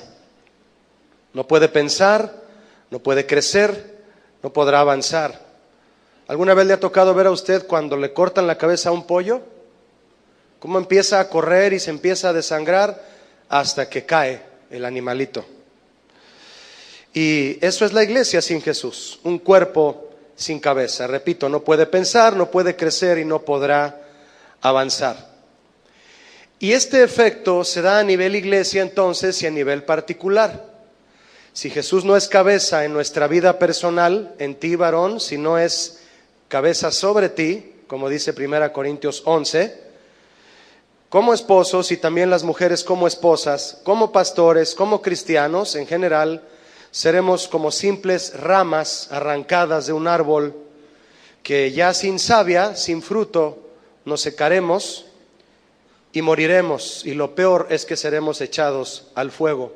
No puede pensar, no puede crecer, no podrá avanzar. ¿Alguna vez le ha tocado ver a usted cuando le cortan la cabeza a un pollo? ¿Cómo empieza a correr y se empieza a desangrar hasta que cae el animalito? Y eso es la iglesia sin Jesús, un cuerpo sin cabeza. Repito, no puede pensar, no puede crecer y no podrá avanzar. Y este efecto se da a nivel iglesia entonces y a nivel particular. Si Jesús no es cabeza en nuestra vida personal, en ti varón, si no es cabeza sobre ti, como dice 1 Corintios 11, como esposos y también las mujeres como esposas, como pastores, como cristianos en general, Seremos como simples ramas arrancadas de un árbol que ya sin savia, sin fruto, nos secaremos y moriremos, y lo peor es que seremos echados al fuego.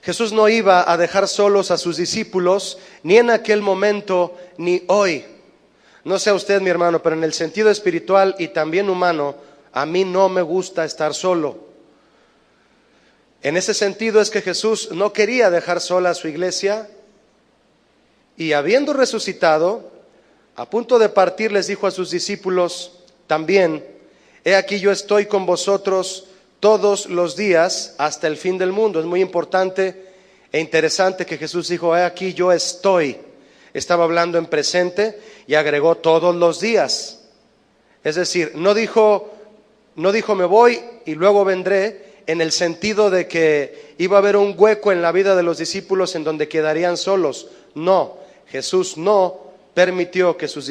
Jesús no iba a dejar solos a sus discípulos, ni en aquel momento, ni hoy. No sé a usted, mi hermano, pero en el sentido espiritual y también humano, a mí no me gusta estar solo. En ese sentido es que Jesús no quería dejar sola a su iglesia, y habiendo resucitado, a punto de partir, les dijo a sus discípulos también: he aquí yo estoy con vosotros todos los días hasta el fin del mundo. Es muy importante e interesante que Jesús dijo: he aquí yo estoy. Estaba hablando en presente y agregó todos los días. Es decir, no dijo me voy y luego vendré, en el sentido de que iba a haber un hueco en la vida de los discípulos en donde quedarían solos. No, Jesús no permitió que sus